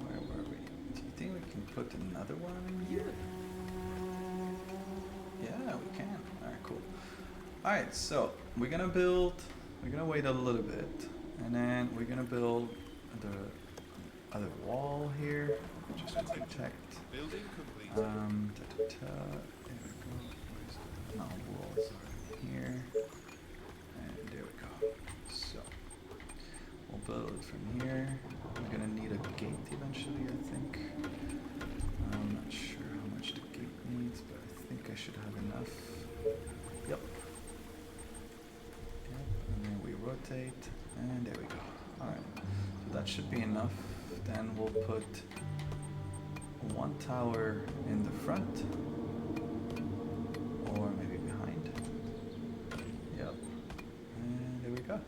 Speaker 1: where were we? Do you think we can put another one in here? Yeah, we can. Alright, cool. Alright, so we're gonna wait a little bit, and then we're gonna build the other wall here, just to protect.
Speaker 3: Building completed.
Speaker 1: There we go. Where's the walls are here, and there we go. So we'll build it from here. We're gonna need a gate eventually, I think. I'm not sure how much the gate needs, but I think I should have enough. Yep. And then we rotate, and there we go. Alright, so that should be enough. Then we'll put one tower in the front, or maybe behind. Yep. And there we go.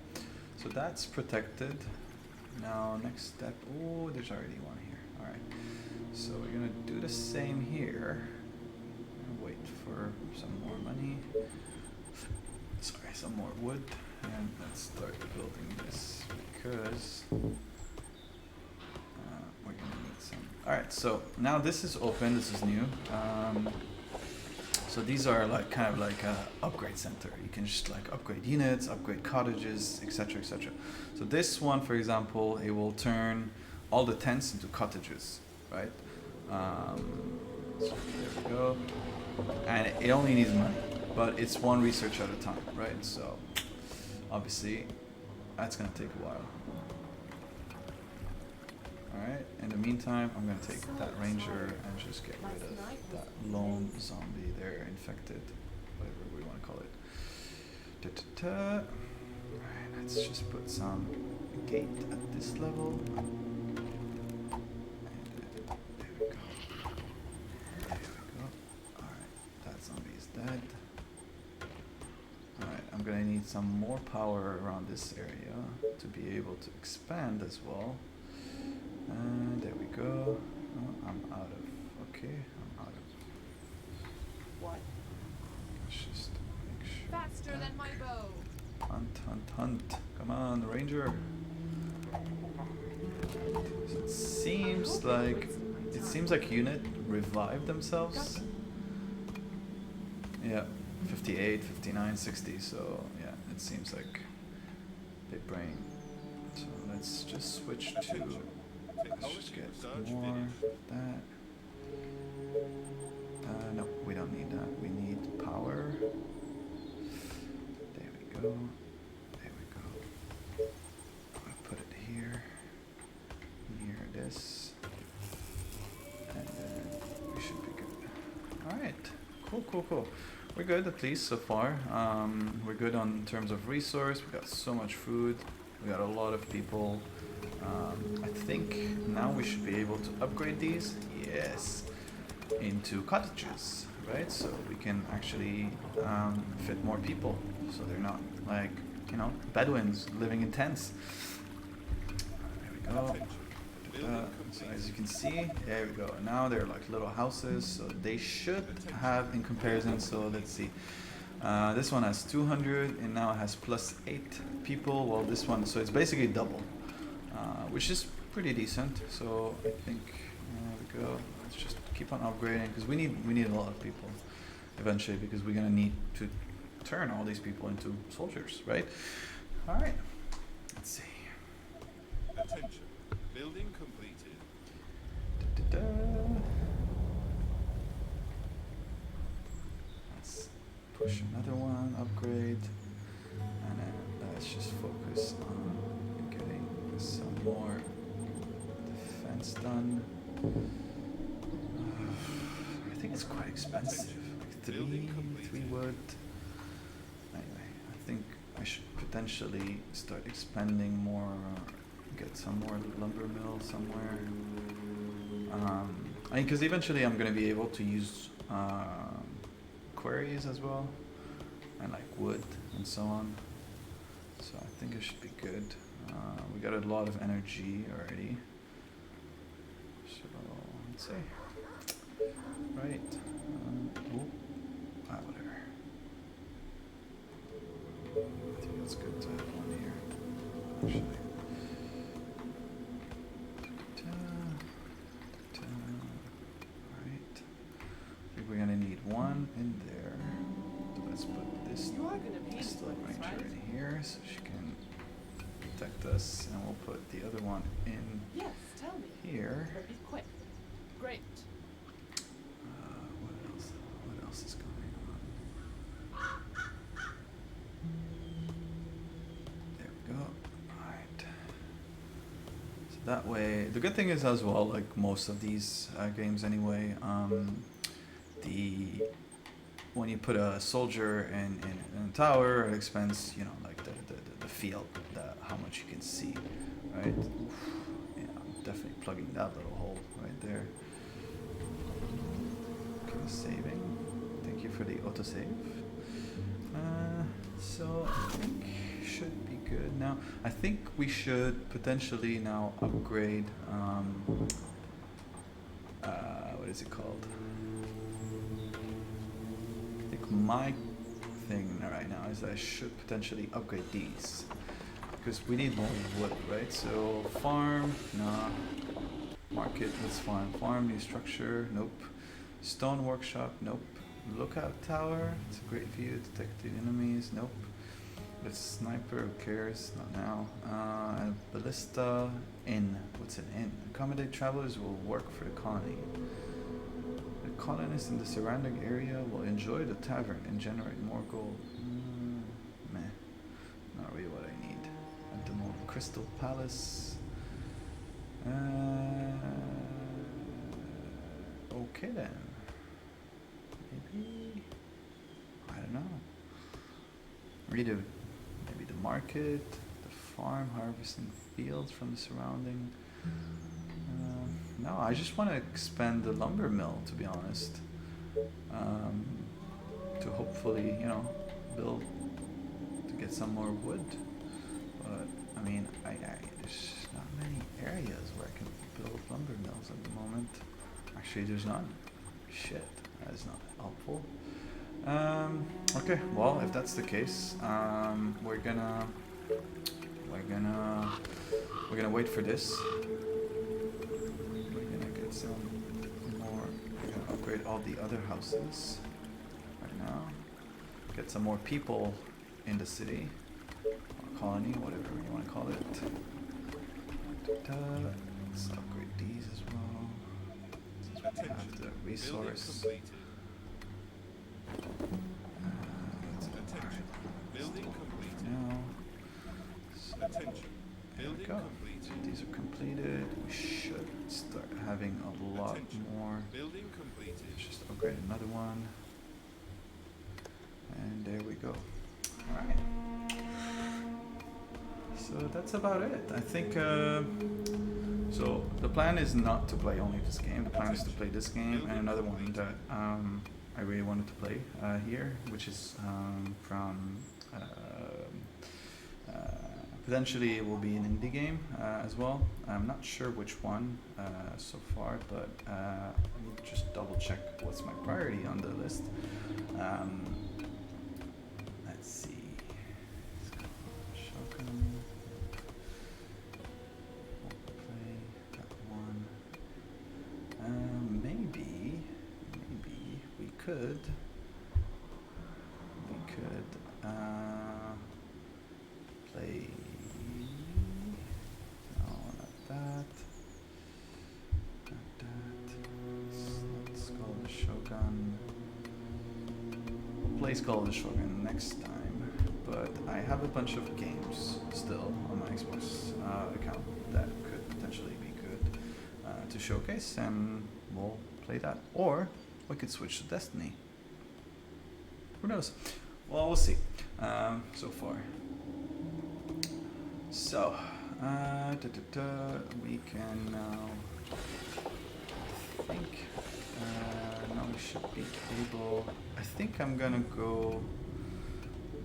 Speaker 1: So that's protected. Now next step, oh, there's already one here. Alright. So we're gonna do the same here. Wait for some more money. Sorry, some more wood. And let's start building this because we're gonna need some. Alright, so now this is open, this is new. So these are like kind of like a upgrade center. You can just like upgrade units, upgrade cottages, etc., etc. So this one, for example, it will turn all the tents into cottages, right? So there we go. And it only needs money, but it's one research at a time, right? So obviously that's gonna take a while. Alright, in the meantime, I'm gonna take that ranger and just get rid of that lone zombie there, infected, whatever we wanna call it. Alright, let's just put some gate at this level. And there we go. Alright, that zombie is dead. Alright, I'm gonna need some more power around this area to be able to expand as well. And there we go. Oh, I'm out of. Okay, I'm out of.
Speaker 2: What?
Speaker 1: Let's just make
Speaker 2: faster than my bow.
Speaker 1: Hunt, hunt, hunt. Come on, ranger. So it seems like unit revived themselves. Yeah, 58, 59, 60. So yeah, it seems like big brain. So let's just switch to. Let's just get more that. No, we don't need that. We need power. There we go. There we go. I'll put it here. Near this. And then we should be good. Alright. Cool, cool, cool. We're good at least so far. We're good on terms of resource. We got so much food. We got a lot of people. I think now we should be able to upgrade these. Yes. Into cottages, right? So we can actually fit more people. So they're not like, you know, Bedouins living in tents. There we go. So as you can see, there we go. Now they're like little houses, so they should have in comparison. So let's see. This one has 200 and now it has +8 people. Well, this one, so it's basically double, which is pretty decent. So I think there we go. Let's just keep on upgrading because we need a lot of people eventually because we're gonna need to turn all these people into soldiers, right? All right. Let's see.
Speaker 3: Attention. Building completed.
Speaker 1: Da-da-da. Let's push another one, upgrade, and then let's just focus on getting some more defense done. I think it's quite expensive, like three wood. Anyway, I think I should potentially start expanding more. Get some more lumber mill somewhere. I mean, because eventually I'm gonna be able to use quarries as well, and like wood and so on. So I think it should be good. We got a lot of energy already. So let's see. Right. Whatever. I think it's good to have one here. Actually. We're gonna need one in there. So let's put this
Speaker 2: You are gonna pay
Speaker 1: little
Speaker 2: for this,
Speaker 1: ranger
Speaker 2: right?
Speaker 1: in here so she can protect us, and we'll put the other one in
Speaker 2: Yes, tell me.
Speaker 1: here.
Speaker 2: But be quick. Great.
Speaker 1: What else is going on? There we go. Alright. So that way, the good thing is as well, like most of these games anyway, when you put a soldier in a tower, it expands, you know, like the field, how much you can see, right? Oof. Yeah, I'm definitely plugging that little hole right there. Okay, saving. Thank you for the autosave. So I think should be good now. I think we should potentially now upgrade. What is it called? I think my thing right now is that I should potentially upgrade these because we need more wood, right? So farm, nah. Market, let's farm. Farm, new structure, nope. Stone workshop, nope. Lookout tower, it's a great view, detect the enemies, nope. But sniper, who cares? Not now. And ballista, inn. What's an inn? Accommodate travelers who will work for the colony. The colonists in the surrounding area will enjoy the tavern and generate more gold. Meh. Not really what I need. At the moment, Crystal Palace. Okay then. Maybe. I don't know. Read it. Maybe the market, the farm, harvesting fields from the surrounding. No, I just want to expand the lumber mill, to be honest. To hopefully, you know, build to get some more wood. But I mean, there's not many areas where I can build lumber mills at the moment. Actually, there's none. Shit, that is not helpful. Okay, well, if that's the case, we're gonna wait for this. We're gonna get some more. We're gonna upgrade all the other houses right now. Get some more people in the city, or colony, whatever you want to call it. Let's upgrade these as well. Since we have
Speaker 3: Attention.
Speaker 1: the
Speaker 3: Building
Speaker 1: resource.
Speaker 3: completed.
Speaker 1: Let's
Speaker 3: Attention. Building completed.
Speaker 1: now. So
Speaker 3: Attention.
Speaker 1: there we
Speaker 3: Building
Speaker 1: go.
Speaker 3: completed.
Speaker 1: These are completed. We should start having a lot
Speaker 3: Attention.
Speaker 1: more.
Speaker 3: Building completed.
Speaker 1: Let's just upgrade another one. And there we go. Alright. So that's about it. I think, so the plan is not to play only this game. The plan is to play this game and another one that I really wanted to play here, which is from potentially it will be an indie game as well. I'm not sure which one so far, but let me just double check what's my priority on the list. Let's see. Shogun. We'll play that one. Maybe we could play. No, not that. Not that. Let's call it Shogun. We'll play Call of the Shogun next time, but I have a bunch of games still on my Xbox account that could potentially be good to showcase, and we'll play that. Or we could switch to Destiny. Who knows? Well, we'll see. So far. So, we can now. I think now we should be able. I think I'm gonna go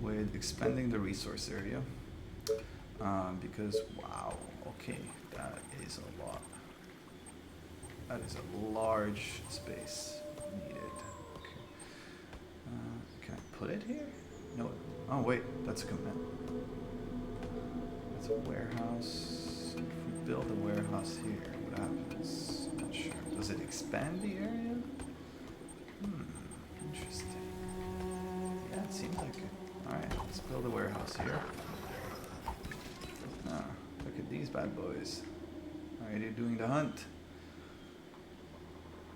Speaker 1: with expanding the resource area because wow, okay, that is a lot. That is a large space needed. Okay. Can I put it here? No. Oh wait, that's a command. That's a warehouse. If we build a warehouse here, what happens? I'm not sure. Does it expand the area? Interesting. Yeah, it seems like it. Alright, let's build a warehouse here. Ah, look at these bad boys. Already doing the hunt.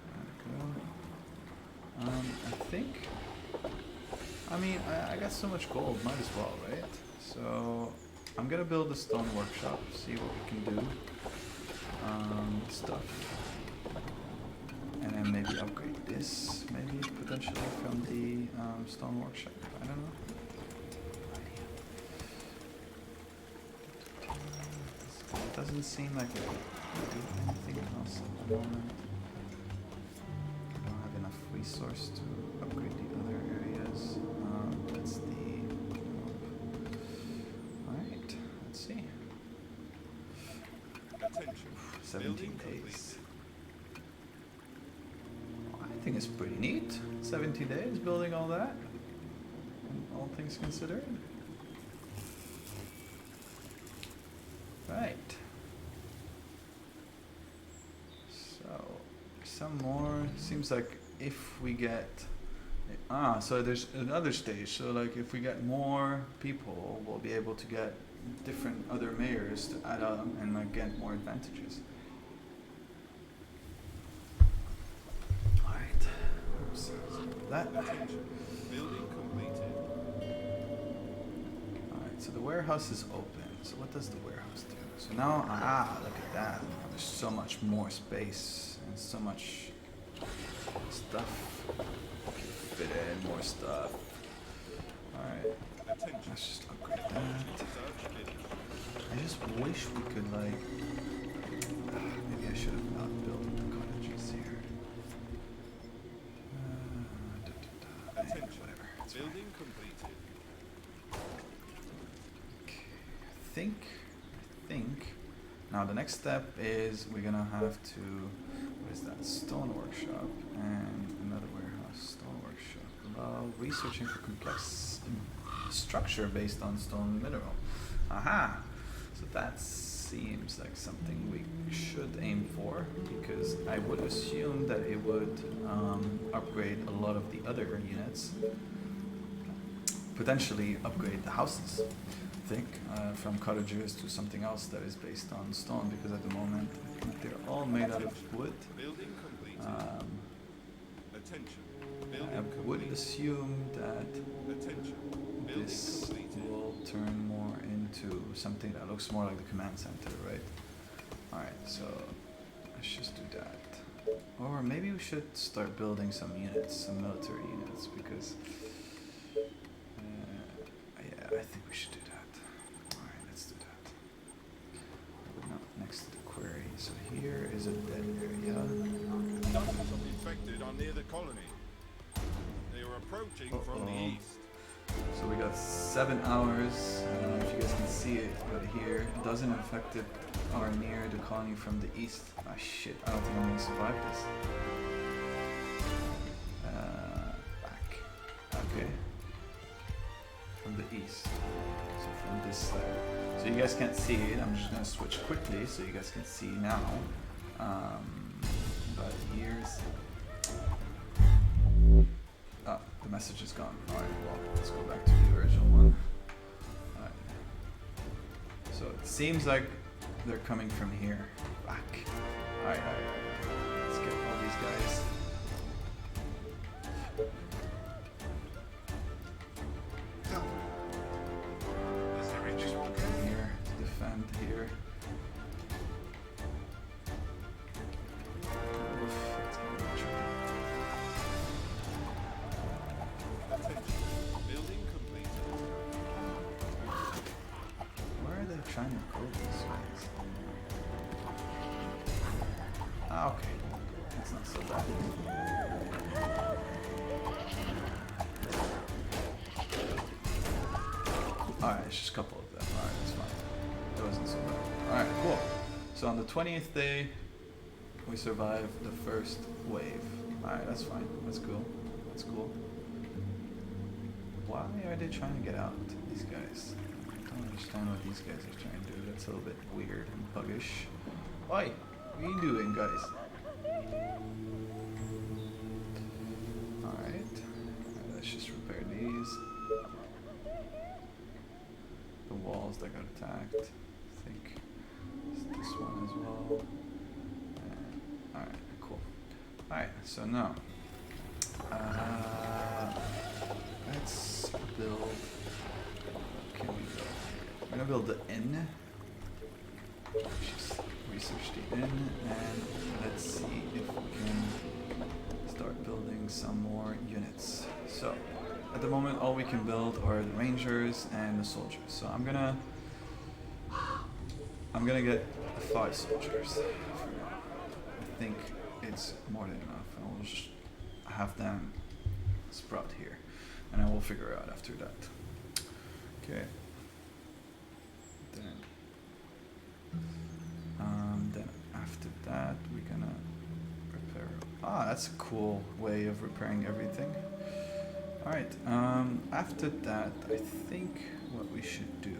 Speaker 1: There we go. I mean, I got so much gold, might as well, right? So, I'm gonna build a stone workshop, see what we can do. Stuff. And then maybe upgrade this, maybe potentially from the stone workshop. I don't know. It doesn't seem like we can do anything else at the moment. I don't have enough resource to upgrade the other areas. That's the. Alright, let's see.
Speaker 3: Attention.
Speaker 1: 17
Speaker 3: Building
Speaker 1: days. I think it's pretty neat. 17 days building all that. All things considered. Right. So, some more. Seems like if we get. So there's another stage. So, like, if we get more people, we'll be able to get different other mayors to add up and, like, get more advantages. Alright. So that.
Speaker 3: Attention. Building completed.
Speaker 1: Alright, so the warehouse is open. So what does the warehouse do? So now, look at that. There's so much more space and so much stuff. Fit in more stuff. Alright,
Speaker 3: Attention.
Speaker 1: let's just upgrade that.
Speaker 3: Research finished.
Speaker 1: I just wish we could, like, maybe I should have not built the cottages here.
Speaker 3: Attention.
Speaker 1: Whatever. It's fine.
Speaker 3: Building completed.
Speaker 1: Okay, I think. Now the next step is we're gonna have to, what is that? Stone workshop and another warehouse. Stone workshop. Love. researching for complex structure based on stone mineral. Aha! So that seems like something we should aim for, because I would assume that it would upgrade a lot of the other units. Potentially upgrade the houses, I think, from cottagers to something else that is based on stone, because at the moment I think they're all made out of wood.
Speaker 3: Building completed. Attention.
Speaker 1: I
Speaker 3: Building
Speaker 1: would
Speaker 3: completed.
Speaker 1: assume that
Speaker 3: Attention. Building
Speaker 1: this
Speaker 3: completed.
Speaker 1: will turn more into something that looks more like the command center, right? Alright, so let's just do that. Or maybe we should start building some units, some military units, because yeah, I think we should do that. Alright, let's do that. No, next to the quarry. So here is a dead area.
Speaker 3: Dozens of infected are near the colony. They are approaching from the
Speaker 1: Uh-oh.
Speaker 3: east.
Speaker 1: So we got 7 hours. I don't know if you guys can see it, but here, dozen infected are near the colony from the east. Ah shit, I don't think I'm gonna survive this. Back. Okay. From the east. So from this side. So you guys can't see it, I'm just gonna switch quickly so you guys can see now. But here's... Ah, the message is gone. Alright, well, let's go back to the original one. Alright. So it seems like they're coming from here. Back. Alright. Let's get all these guys. Just come here to defend here. Oof, that's gonna be tricky.
Speaker 3: Attention. Building completed.
Speaker 1: Where are they trying to go these ways? Ah, okay. That's not so bad. Alright, it's just a couple of them. Alright, that's fine. That wasn't so bad. Alright, cool. So on the 20th day, we survived the first wave. Alright, that's fine. That's cool. That's cool. Why are they trying to get out, these guys? I don't understand what these guys are trying to do. That's a little bit weird and buggish. Oi! What are you doing, guys? Alright. Let's just repair these. The walls that got attacked. I think it's this one as well. Alright, cool. Alright, so now let's build. What can we build? We're gonna build the inn. Just research the inn and let's see if we can start building some more units. So at the moment all we can build are the rangers and the soldiers. So I'm gonna get 5 soldiers. I think it's more than enough. And we'll just have them sprout here. And I will figure out after that. Okay. Then after that we're gonna repair. Ah, that's a cool way of repairing everything. Alright, after that I think what we should do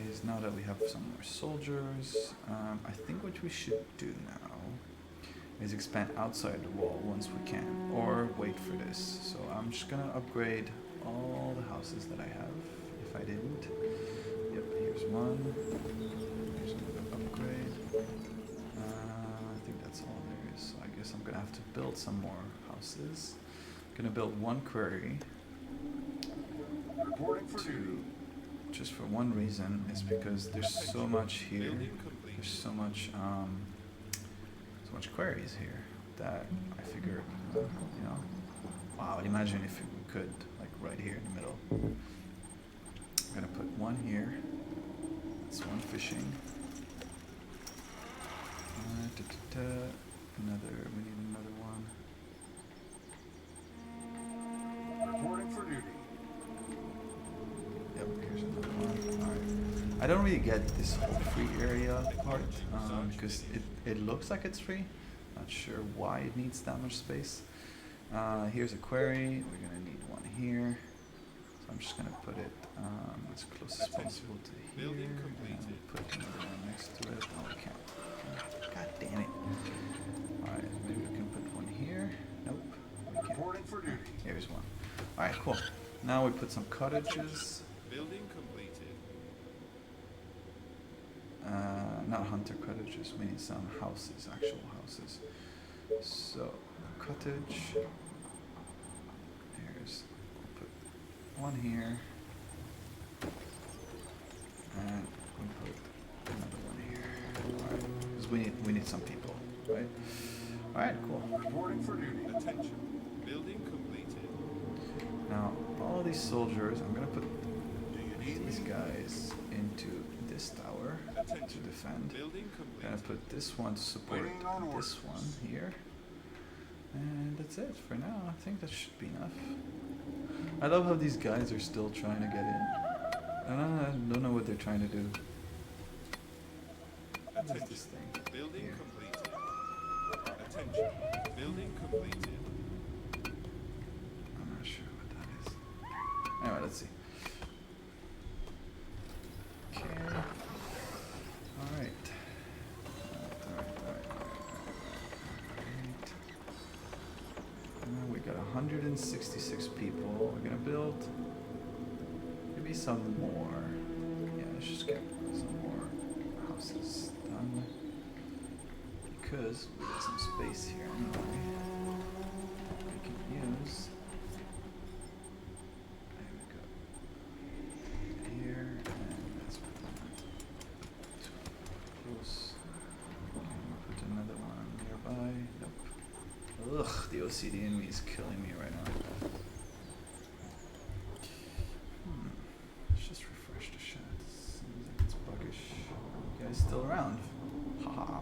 Speaker 1: is, now that we have some more soldiers, I think what we should do now is expand outside the wall once we can, or wait for this. So I'm just gonna upgrade all the houses that I have, if I didn't. Yep, here's one, here's another upgrade. I think that's all there is, so I guess I'm gonna have to build some more houses. I'm gonna build one quarry. Just for one reason, is because there's so much here.
Speaker 3: Building
Speaker 1: There's
Speaker 3: completed.
Speaker 1: so much quarries here that I figured, you know, wow, imagine if we could, like right here in the middle. I'm gonna put one here. That's one fishing. Another, we need another one.
Speaker 2: Reporting for duty.
Speaker 1: Yep, here's another one. Alright. I don't really get this whole free area part, because it looks like it's free. Not sure why it needs that much space. Here's a quarry. We're gonna need one here. So I'm just gonna put it as close as possible to here.
Speaker 3: Building
Speaker 1: And
Speaker 3: completed.
Speaker 1: put another one next to it. Oh, we can't. God damn it. Alright, maybe we can put one here. Nope. We can't.
Speaker 2: Reporting for duty.
Speaker 1: Here's one. Alright, cool. Now we put some cottages.
Speaker 3: Building completed.
Speaker 1: Not hunter cottages, we need some houses, actual houses. So, cottage. Here's, put one here. And we put another one here. Alright, because we need some people, right? Alright, cool.
Speaker 2: Reporting for duty.
Speaker 3: Attention. Building completed.
Speaker 1: Now, all these soldiers, I'm gonna put
Speaker 2: Do you need
Speaker 1: these
Speaker 2: me?
Speaker 1: guys into this tower to
Speaker 3: Attention.
Speaker 1: defend.
Speaker 3: Building
Speaker 1: Gonna
Speaker 3: completed.
Speaker 1: put this one to support
Speaker 2: Waiting on
Speaker 1: this
Speaker 2: orders.
Speaker 1: one here. And that's it for now. I think that should be enough. I love how these guys are still trying to get in. I don't know what they're trying to do. What is
Speaker 3: Attention.
Speaker 1: this thing?
Speaker 3: Building
Speaker 1: Here.
Speaker 3: completed. Attention. Building completed.
Speaker 1: I'm not sure what that is. Anyway, let's see. Okay. Alright. We got 166 people. We're gonna build maybe some more. Yeah, let's just get some more houses done. Because we got some space here anyway. We can use. There we go. Here, and that's too close. Can we put another one nearby? Nope. Ugh, the OCD in me is killing me right now. Let's just refresh the chat. Seems like it's buggish. You guys still around? Haha.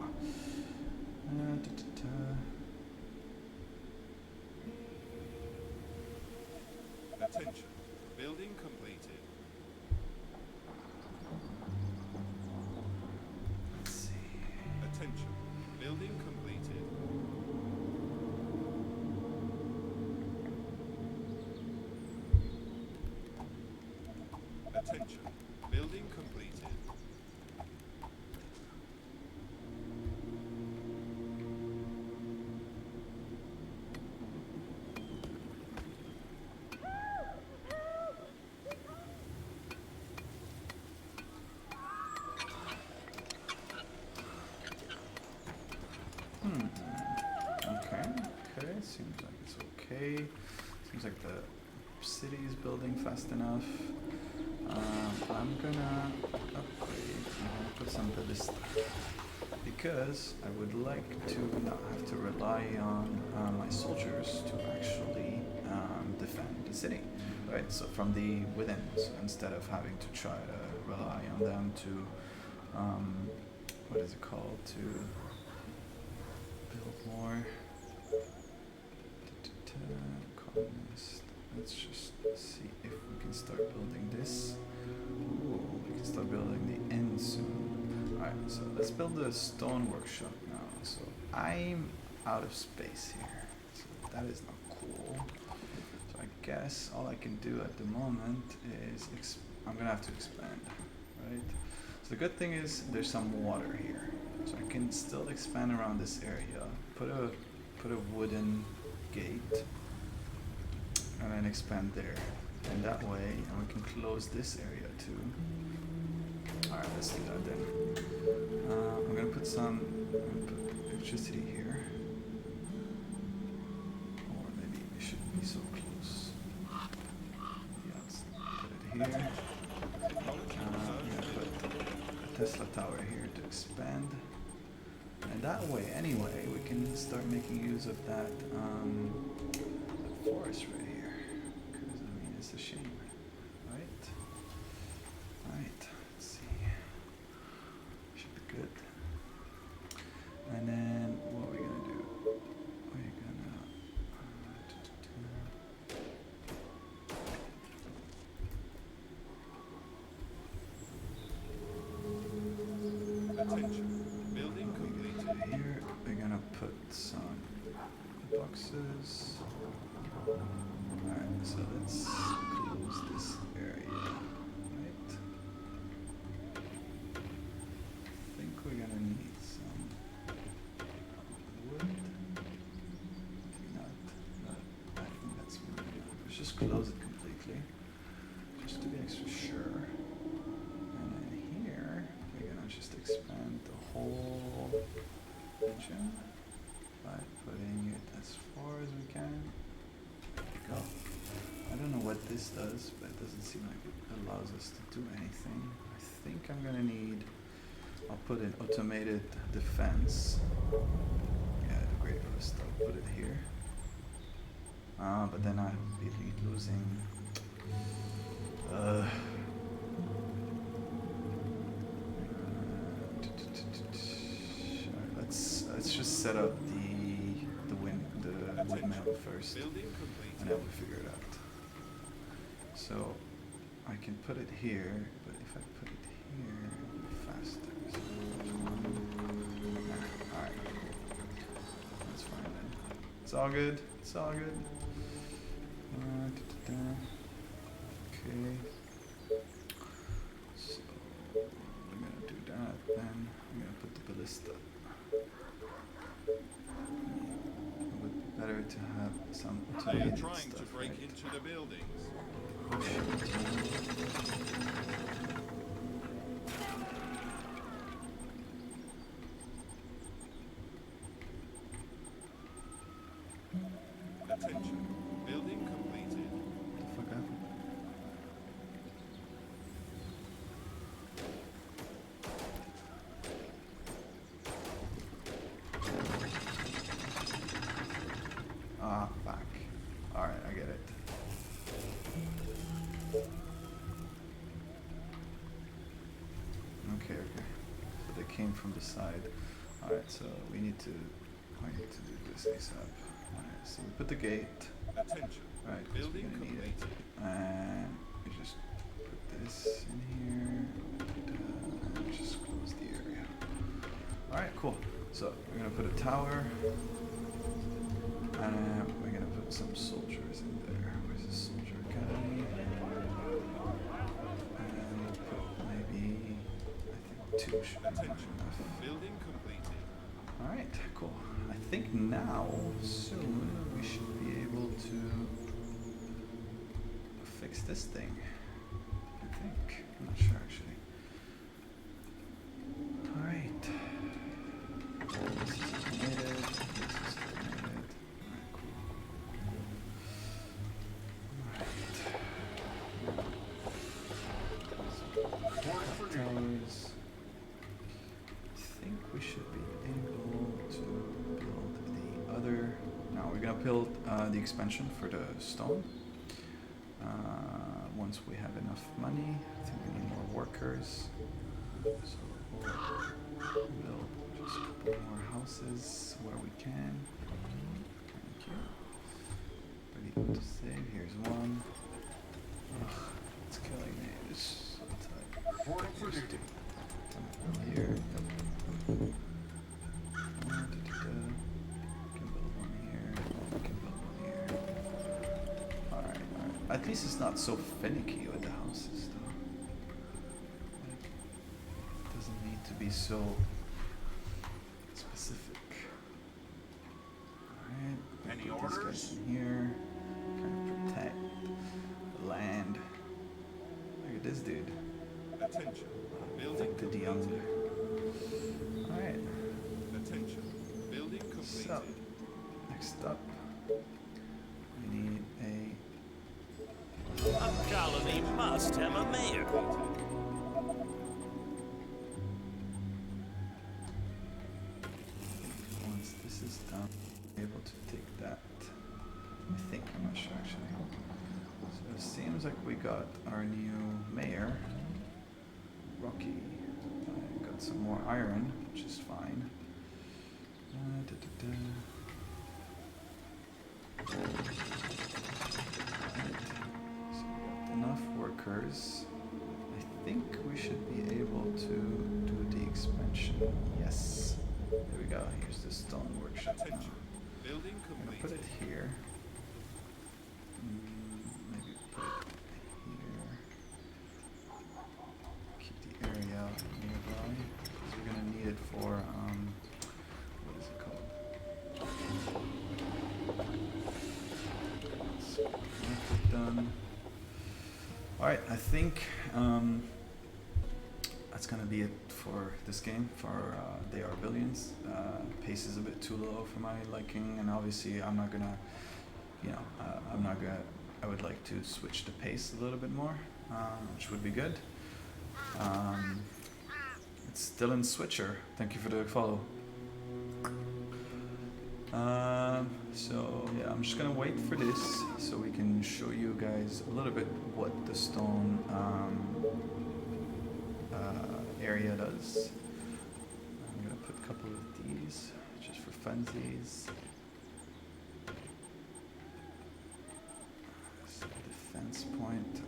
Speaker 3: Attention. Building completed.
Speaker 1: Let's see.
Speaker 3: Attention. Building completed. Attention. Building completed.
Speaker 1: Okay. Okay. Seems like it's okay. Seems like the city is building fast enough. I'm gonna upgrade. I'm gonna put some ballista because I would like to not have to rely on my soldiers to actually defend the city, right? So from the within, so instead of having to try to rely on them to what is it called, to build more. Colonist. Let's just see if we can start building this. Ooh, we can start building the inn soon. Alright, so let's build the stone workshop now. So I'm out of space here. So that is not cool. So I guess all I can do at the moment is I'm gonna have to expand, right? So the good thing is there's some water here. So I can still expand around this area. Put a wooden gate and then expand there, and that way, and we can close this area too. All right, let's do that then. I'm gonna put electricity here, or maybe we shouldn't be so close. Yeah, let's put it here. I'm gonna put a Tesla tower here to expand. And that way, anyway, we can start making use of that forest right here. Because, I mean, it's a shame, right? Alright, let's see. Should be good. And then, what are we gonna do? We're gonna...
Speaker 3: Attention. Building completed.
Speaker 1: Here, we're gonna put some boxes. Alright, so let's close this area. Right. I think we're gonna need some wood. Maybe not. But I think that's more than enough. Let's just close it completely. Just to be extra sure. And then here, we're gonna just expand the whole engine by putting it as far as we can. There we go. I don't know what this does, but it doesn't seem like it allows us to do anything. I think I'm gonna need, I'll put an automated defense. Yeah, the Great Rust, I'll put it here. But then I'll be losing alright, let's just set up the windmill first,
Speaker 3: Building
Speaker 1: and
Speaker 3: completed.
Speaker 1: then we'll figure it out. So I can put it here, but if I put it here, it'll be faster. So alright, cool. That's fine then. It's all good. It's all good. Okay. So we're gonna do that. Then I'm gonna put the ballista. It would be better to have some
Speaker 3: They are
Speaker 1: automated
Speaker 3: trying
Speaker 1: stuff,
Speaker 3: to break
Speaker 1: right?
Speaker 3: into the buildings. Attention. Building completed.
Speaker 1: What the fuck happened? Ah, fuck. Alright, I get it. Okay, okay. So they came from the side. Alright, so I need to do this ASAP. Alright, so we put the gate.
Speaker 3: Attention.
Speaker 1: Alright, because we're
Speaker 3: Building
Speaker 1: gonna need
Speaker 3: completed.
Speaker 1: it. And we just put this in here. And just close the area. Alright, cool. So we're gonna put a tower. And we're gonna put some soldiers in there. Where's the soldier academy? And we'll put maybe, I think 2 should be
Speaker 3: Attention.
Speaker 1: enough.
Speaker 3: Building completed.
Speaker 1: Alright, cool. I think now, soon, we should be able to fix this thing. I think. I'm not sure actually. Alright. This is automated. This is automated. Alright, cool. Alright. Towers. I think we should be able to build the other. Now we're gonna build the expansion for the stone. Once we have enough money, I think we need more workers. So we'll build just a couple more houses where we can. Thank you. Ready to save. Here's one. Ugh, it's killing me. It's so tight.
Speaker 3: Reporting for
Speaker 1: Here's
Speaker 3: duty.
Speaker 1: two. Here. Yep. Can build one here. Can build one here. Alright, alright. At least it's not so finicky with the houses though. Like, it doesn't need to be so specific. Alright.
Speaker 3: Any
Speaker 1: Put these
Speaker 3: orders?
Speaker 1: guys in here. Kind of protect the land. Look at this dude.
Speaker 3: Attention. Building
Speaker 1: Like the young.
Speaker 3: completed.
Speaker 1: Alright.
Speaker 3: Attention. Building completed.
Speaker 1: So, next up, we need a
Speaker 4: A colony must have a mayor.
Speaker 1: once this is done, be able to take that. I think, I'm not sure actually. So it seems like we got our new mayor, Rocky. Got some more iron, which is fine. Right. So we got enough workers. I think we should be able to do the expansion. Yes. There we go. Here's the stone workshop now.
Speaker 3: Attention. Building
Speaker 1: I'm gonna put
Speaker 3: completed.
Speaker 1: it here. Maybe put it here. Keep the area nearby, because we're gonna need it for what is it called? So that's done. All right, I think that's gonna be it for this game. For They Are Billions. Pace is a bit too low for my liking, and obviously I'm not gonna, I would like to switch the pace a little bit more, which would be good. It's still in Switcher. Thank you for the follow. So yeah, I'm just gonna wait for this so we can show you guys a little bit what the stone area does. I'm gonna put a couple of these just for funsies. Defense point.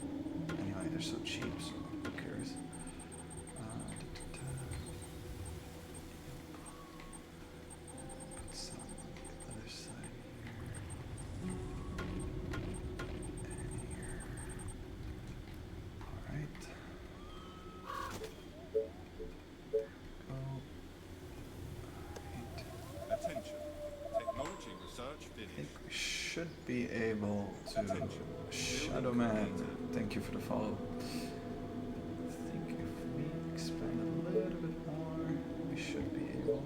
Speaker 1: Anyway, they're so cheap, so who cares? Put some on the other side here. And here. Alright. Go. Alright.
Speaker 3: Attention. Technology research
Speaker 1: I think
Speaker 3: finished.
Speaker 1: we should be able to.
Speaker 3: Attention.
Speaker 1: Shadow Man, thank you for the follow. I think if we expand a little bit more, we should be able.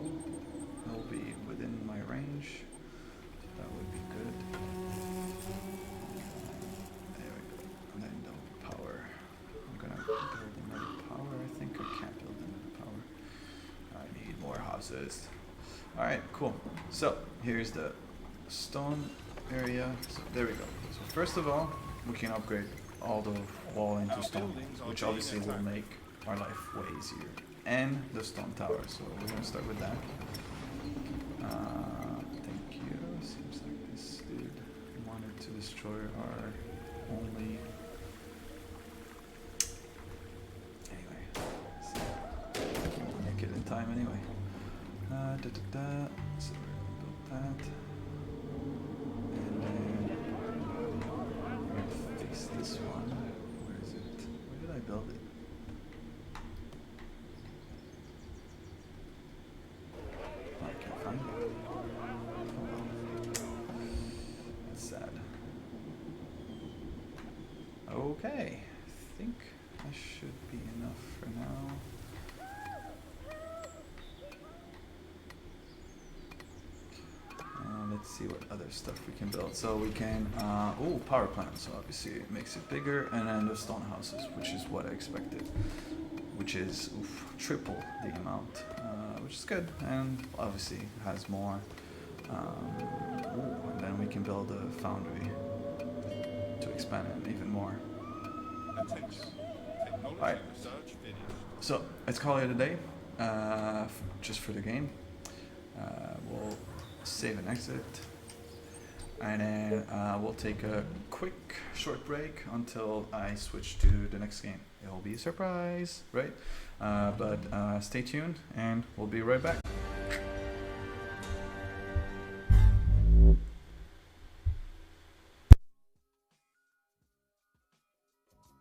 Speaker 1: It'll be within my range. That would be good. There we go. And then the power. I'm gonna build another power. I think I can't build another power. I need more houses. Alright, cool. So here's the stone area. So there we go. So first of all, we can upgrade all the wall into stone, which obviously will make our life way easier. And the stone tower. So we're gonna start with that. Thank you. Seems like this dude wanted to destroy our only. Anyway, so we won't make it in time anyway. So we're gonna build that. And then we're gonna fix this one. Where is it? Where did I build it? Oh, I can't find it. Oh well. That's sad. Okay. I think that should be enough for now. Let's see what other stuff we can build. So we can, power plant. So obviously it makes it bigger, and then the stone houses, which is what I expected, which is triple the amount, which is good, and obviously has more. And then we can build a foundry to expand it even more.
Speaker 3: Attention. Technology
Speaker 1: Alright.
Speaker 3: research finished.
Speaker 1: So let's call it a day, just for the game. We'll save and exit, and then we'll take a quick short break until I switch to the next game. It will be a surprise, right? But stay tuned and we'll be right back.